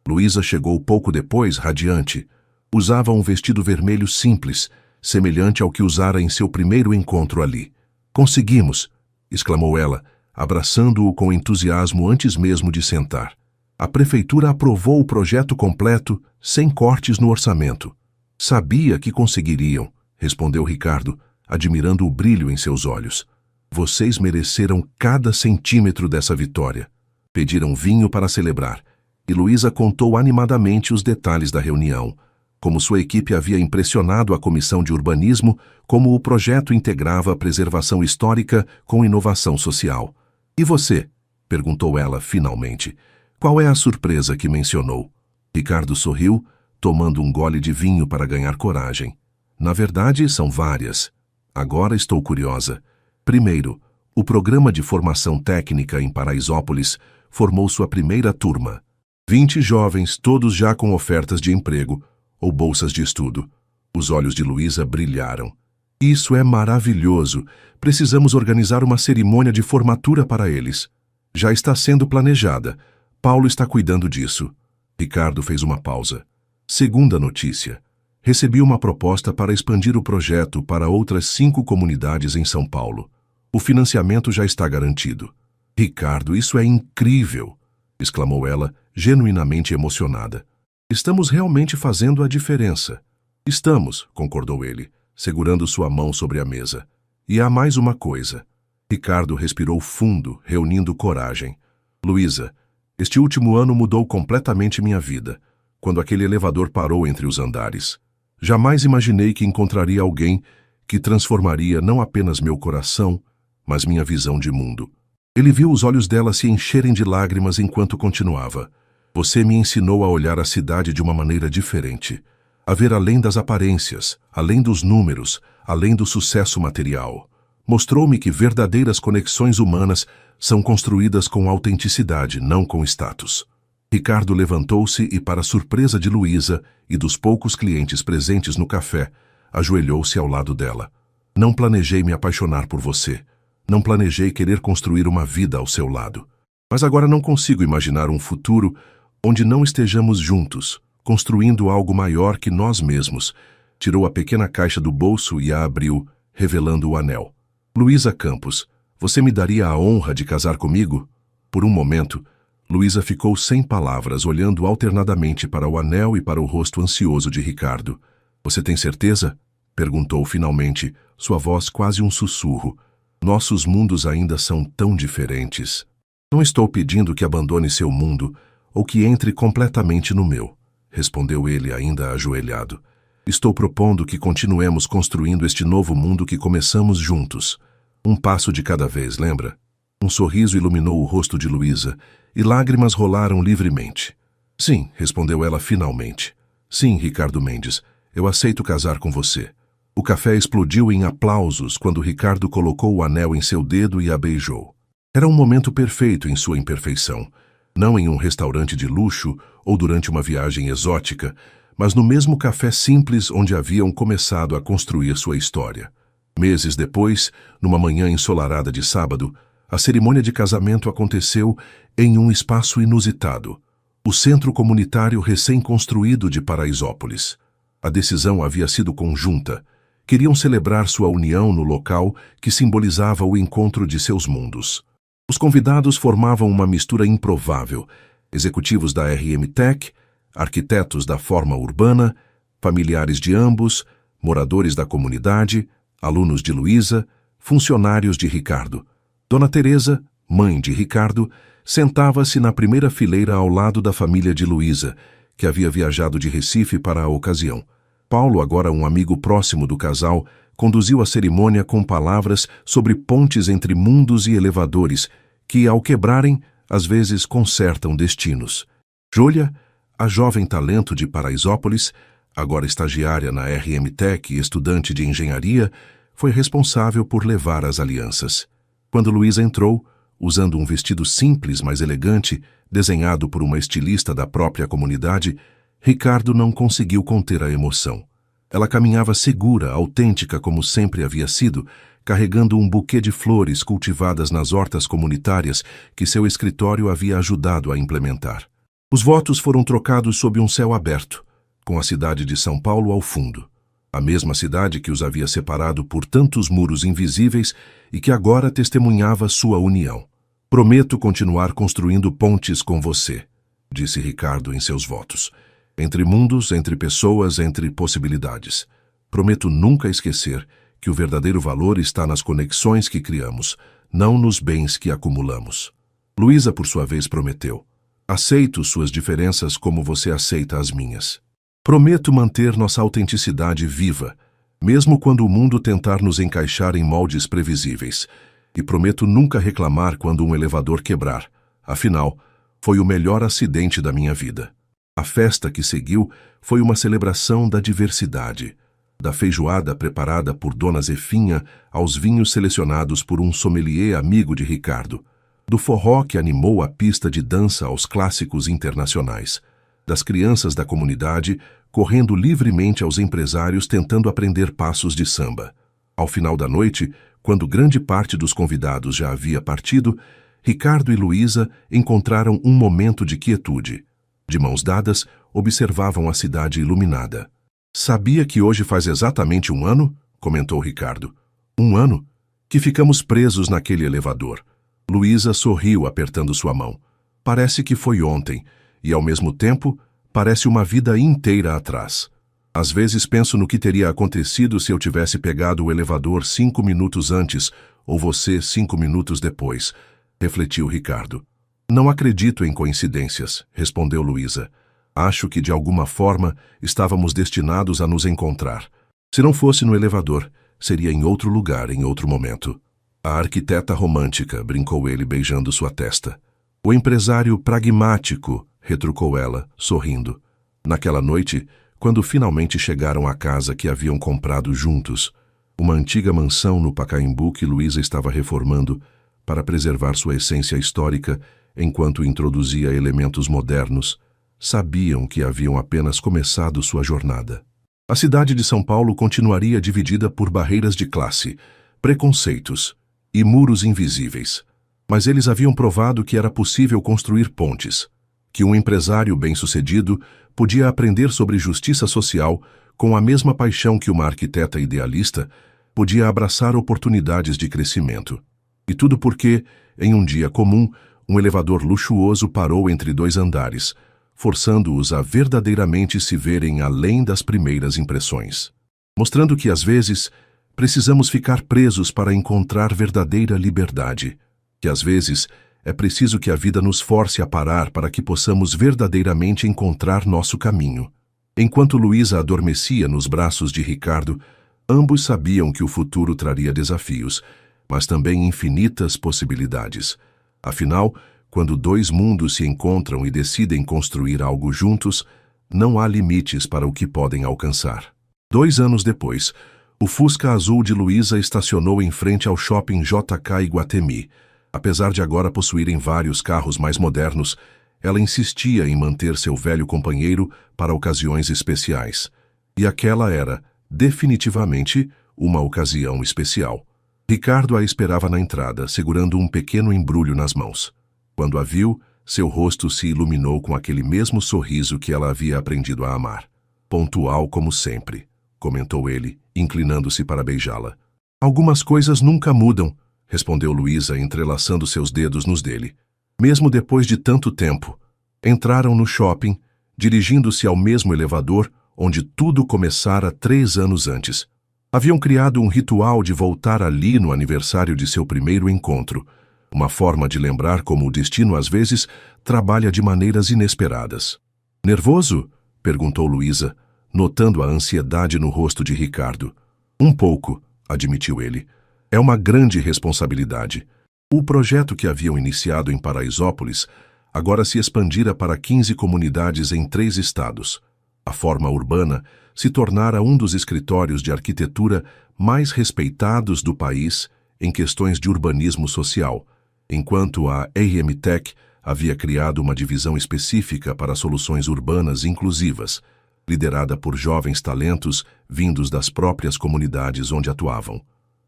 Luísa chegou pouco depois, radiante. Usava um vestido vermelho simples, semelhante ao que usara em seu primeiro encontro ali. Conseguimos! Exclamou ela, abraçando-o com entusiasmo antes mesmo de sentar. A prefeitura aprovou o projeto completo, sem cortes no orçamento. Sabia que conseguiriam, respondeu Ricardo, admirando o brilho em seus olhos. Vocês mereceram cada centímetro dessa vitória. Pediram vinho para celebrar, e Luísa contou animadamente os detalhes da reunião, como sua equipe havia impressionado a comissão de urbanismo, como o projeto integrava a preservação histórica com inovação social. E você? Perguntou ela finalmente. Qual é a surpresa que mencionou? Ricardo sorriu, tomando um gole de vinho para ganhar coragem. Na verdade, são várias. Agora estou curiosa. Primeiro, o programa de formação técnica em Paraisópolis formou sua primeira turma. 20 jovens, todos já com ofertas de emprego ou bolsas de estudo. Os olhos de Luísa brilharam. Isso é maravilhoso. Precisamos organizar uma cerimônia de formatura para eles. Já está sendo planejada. Paulo está cuidando disso. Ricardo fez uma pausa. Segunda notícia. Recebi uma proposta para expandir o projeto para outras 5 comunidades em São Paulo. O financiamento já está garantido. Ricardo, isso é incrível! Exclamou ela, genuinamente emocionada. Estamos realmente fazendo a diferença. Estamos, concordou ele, segurando sua mão sobre a mesa. E há mais uma coisa. Ricardo respirou fundo, reunindo coragem. Luísa, este último ano mudou completamente minha vida, quando aquele elevador parou entre os andares. Jamais imaginei que encontraria alguém que transformaria não apenas meu coração, mas minha visão de mundo. Ele viu os olhos dela se encherem de lágrimas enquanto continuava. Você me ensinou a olhar a cidade de uma maneira diferente, a ver além das aparências, além dos números, além do sucesso material. Mostrou-me que verdadeiras conexões humanas são construídas com autenticidade, não com status. Ricardo levantou-se e, para surpresa de Luísa e dos poucos clientes presentes no café, ajoelhou-se ao lado dela. Não planejei me apaixonar por você. Não planejei querer construir uma vida ao seu lado. Mas agora não consigo imaginar um futuro onde não estejamos juntos, construindo algo maior que nós mesmos. Tirou a pequena caixa do bolso e a abriu, revelando o anel. Luísa Campos, você me daria a honra de casar comigo? Por um momento, Luísa ficou sem palavras, olhando alternadamente para o anel e para o rosto ansioso de Ricardo. Você tem certeza? Perguntou finalmente, sua voz quase um sussurro. Nossos mundos ainda são tão diferentes. Não estou pedindo que abandone seu mundo ou que entre completamente no meu, respondeu ele ainda ajoelhado. Estou propondo que continuemos construindo este novo mundo que começamos juntos. Um passo de cada vez, lembra? Um sorriso iluminou o rosto de Luísa e lágrimas rolaram livremente. Sim, respondeu ela finalmente. Sim, Ricardo Mendes, eu aceito casar com você. O café explodiu em aplausos quando Ricardo colocou o anel em seu dedo e a beijou. Era um momento perfeito em sua imperfeição, não em um restaurante de luxo ou durante uma viagem exótica, mas no mesmo café simples onde haviam começado a construir sua história. Meses depois, numa manhã ensolarada de sábado, a cerimônia de casamento aconteceu em um espaço inusitado, o centro comunitário recém-construído de Paraisópolis. A decisão havia sido conjunta, Queriam celebrar sua união no local que simbolizava o encontro de seus mundos. Os convidados formavam uma mistura improvável: executivos da RM Tech, arquitetos da Forma Urbana, familiares de ambos, moradores da comunidade, alunos de Luísa, funcionários de Ricardo. Dona Teresa, mãe de Ricardo, sentava-se na primeira fileira ao lado da família de Luísa, que havia viajado de Recife para a ocasião. Paulo, agora um amigo próximo do casal, conduziu a cerimônia com palavras sobre pontes entre mundos e elevadores, que, ao quebrarem, às vezes consertam destinos. Júlia, a jovem talento de Paraisópolis, agora estagiária na RM Tech e estudante de engenharia, foi responsável por levar as alianças. Quando Luísa entrou, usando um vestido simples, mas elegante, desenhado por uma estilista da própria comunidade, Ricardo não conseguiu conter a emoção. Ela caminhava segura, autêntica como sempre havia sido, carregando um buquê de flores cultivadas nas hortas comunitárias que seu escritório havia ajudado a implementar. Os votos foram trocados sob um céu aberto, com a cidade de São Paulo ao fundo. A mesma cidade que os havia separado por tantos muros invisíveis e que agora testemunhava sua união. "Prometo continuar construindo pontes com você", disse Ricardo em seus votos. "Entre mundos, entre pessoas, entre possibilidades. Prometo nunca esquecer que o verdadeiro valor está nas conexões que criamos, não nos bens que acumulamos." Luísa, por sua vez, prometeu: "Aceito suas diferenças como você aceita as minhas. Prometo manter nossa autenticidade viva, mesmo quando o mundo tentar nos encaixar em moldes previsíveis. E prometo nunca reclamar quando um elevador quebrar. Afinal, foi o melhor acidente da minha vida." A festa que seguiu foi uma celebração da diversidade, da feijoada preparada por Dona Zefinha aos vinhos selecionados por um sommelier amigo de Ricardo, do forró que animou a pista de dança aos clássicos internacionais, das crianças da comunidade correndo livremente aos empresários tentando aprender passos de samba. Ao final da noite, quando grande parte dos convidados já havia partido, Ricardo e Luísa encontraram um momento de quietude. De mãos dadas, observavam a cidade iluminada. "Sabia que hoje faz exatamente 1 ano?" comentou Ricardo. "1 ano? Que ficamos presos naquele elevador." Luísa sorriu apertando sua mão. "Parece que foi ontem, e ao mesmo tempo, parece uma vida inteira atrás. Às vezes penso no que teria acontecido se eu tivesse pegado o elevador 5 minutos antes, ou você 5 minutos depois", refletiu Ricardo. "Não acredito em coincidências", respondeu Luísa. "Acho que, de alguma forma, estávamos destinados a nos encontrar. Se não fosse no elevador, seria em outro lugar, em outro momento." "A arquiteta romântica", brincou ele beijando sua testa. "O empresário pragmático", retrucou ela, sorrindo. Naquela noite, quando finalmente chegaram à casa que haviam comprado juntos, uma antiga mansão no Pacaembu que Luísa estava reformando para preservar sua essência histórica enquanto introduzia elementos modernos, sabiam que haviam apenas começado sua jornada. A cidade de São Paulo continuaria dividida por barreiras de classe, preconceitos e muros invisíveis. Mas eles haviam provado que era possível construir pontes, que um empresário bem-sucedido podia aprender sobre justiça social com a mesma paixão que uma arquiteta idealista podia abraçar oportunidades de crescimento. E tudo porque, em um dia comum, um elevador luxuoso parou entre 2 andares, forçando-os a verdadeiramente se verem além das primeiras impressões. Mostrando que, às vezes, precisamos ficar presos para encontrar verdadeira liberdade, que, às vezes, é preciso que a vida nos force a parar para que possamos verdadeiramente encontrar nosso caminho. Enquanto Luísa adormecia nos braços de Ricardo, ambos sabiam que o futuro traria desafios, mas também infinitas possibilidades. Afinal, quando 2 mundos se encontram e decidem construir algo juntos, não há limites para o que podem alcançar. 2 anos depois, o Fusca azul de Luísa estacionou em frente ao shopping JK Iguatemi. Apesar de agora possuírem vários carros mais modernos, ela insistia em manter seu velho companheiro para ocasiões especiais. E aquela era, definitivamente, uma ocasião especial. Ricardo a esperava na entrada, segurando um pequeno embrulho nas mãos. Quando a viu, seu rosto se iluminou com aquele mesmo sorriso que ela havia aprendido a amar. Pontual como sempre, comentou ele, inclinando-se para beijá-la. Algumas coisas nunca mudam, respondeu Luísa, entrelaçando seus dedos nos dele. Mesmo depois de tanto tempo, entraram no shopping, dirigindo-se ao mesmo elevador onde tudo começara 3 anos antes. Haviam criado um ritual de voltar ali no aniversário de seu primeiro encontro, uma forma de lembrar como o destino às vezes trabalha de maneiras inesperadas. Nervoso? Perguntou Luísa, notando a ansiedade no rosto de Ricardo. Um pouco, admitiu ele. É uma grande responsabilidade. O projeto que haviam iniciado em Paraisópolis agora se expandira para 15 comunidades em 3 estados. A forma urbana se tornara um dos escritórios de arquitetura mais respeitados do país em questões de urbanismo social, enquanto a AMTech havia criado uma divisão específica para soluções urbanas inclusivas, liderada por jovens talentos vindos das próprias comunidades onde atuavam.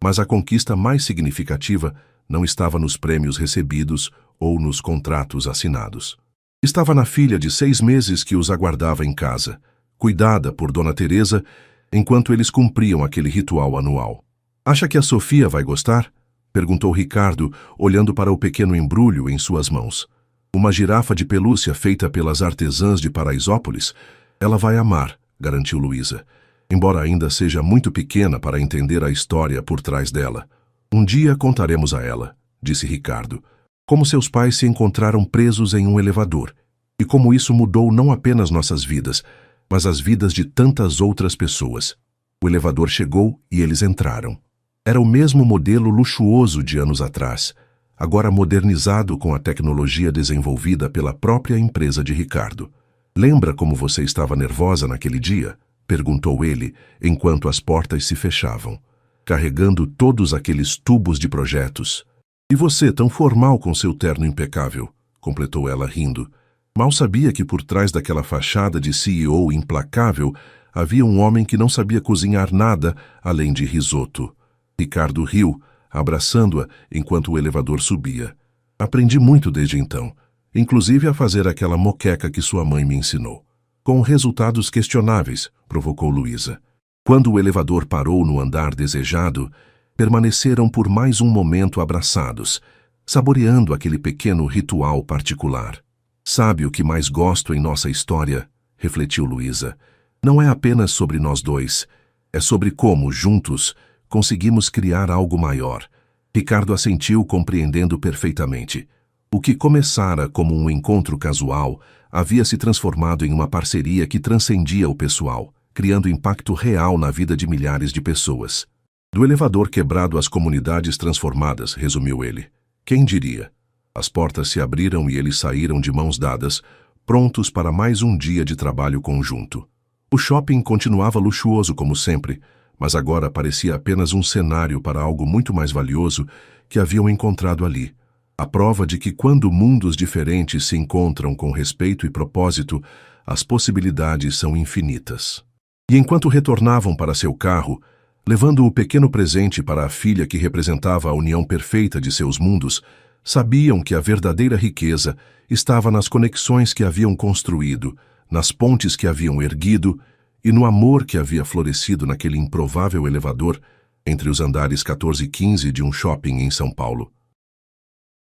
Mas a conquista mais significativa não estava nos prêmios recebidos ou nos contratos assinados. Estava na filha de 6 meses que os aguardava em casa, cuidada por Dona Teresa, enquanto eles cumpriam aquele ritual anual. Acha que a Sofia vai gostar? Perguntou Ricardo, olhando para o pequeno embrulho em suas mãos. Uma girafa de pelúcia feita pelas artesãs de Paraisópolis? Ela vai amar, garantiu Luísa, embora ainda seja muito pequena para entender a história por trás dela. Um dia contaremos a ela, disse Ricardo, como seus pais se encontraram presos em um elevador, e como isso mudou não apenas nossas vidas, mas as vidas de tantas outras pessoas. O elevador chegou e eles entraram. Era o mesmo modelo luxuoso de anos atrás, agora modernizado com a tecnologia desenvolvida pela própria empresa de Ricardo. Lembra como você estava nervosa naquele dia? Perguntou ele, enquanto as portas se fechavam, carregando todos aqueles tubos de projetos. E você, tão formal com seu terno impecável, completou ela rindo. Mal sabia que por trás daquela fachada de CEO implacável havia um homem que não sabia cozinhar nada além de risoto. Ricardo riu, abraçando-a enquanto o elevador subia. Aprendi muito desde então, inclusive a fazer aquela moqueca que sua mãe me ensinou. Com resultados questionáveis, provocou Luísa. Quando o elevador parou no andar desejado, permaneceram por mais um momento abraçados, saboreando aquele pequeno ritual particular. Sabe o que mais gosto em nossa história? Refletiu Luísa. Não é apenas sobre nós dois, é sobre como, juntos, conseguimos criar algo maior. Ricardo assentiu, compreendendo perfeitamente. O que começara como um encontro casual havia se transformado em uma parceria que transcendia o pessoal, criando impacto real na vida de milhares de pessoas. Do elevador quebrado às comunidades transformadas, resumiu ele. Quem diria? As portas se abriram e eles saíram de mãos dadas, prontos para mais um dia de trabalho conjunto. O shopping continuava luxuoso como sempre, mas agora parecia apenas um cenário para algo muito mais valioso que haviam encontrado ali. A prova de que quando mundos diferentes se encontram com respeito e propósito, as possibilidades são infinitas. E enquanto retornavam para seu carro, levando o pequeno presente para a filha que representava a união perfeita de seus mundos, sabiam que a verdadeira riqueza estava nas conexões que haviam construído, nas pontes que haviam erguido e no amor que havia florescido naquele improvável elevador entre os andares 14 e 15 de um shopping em São Paulo.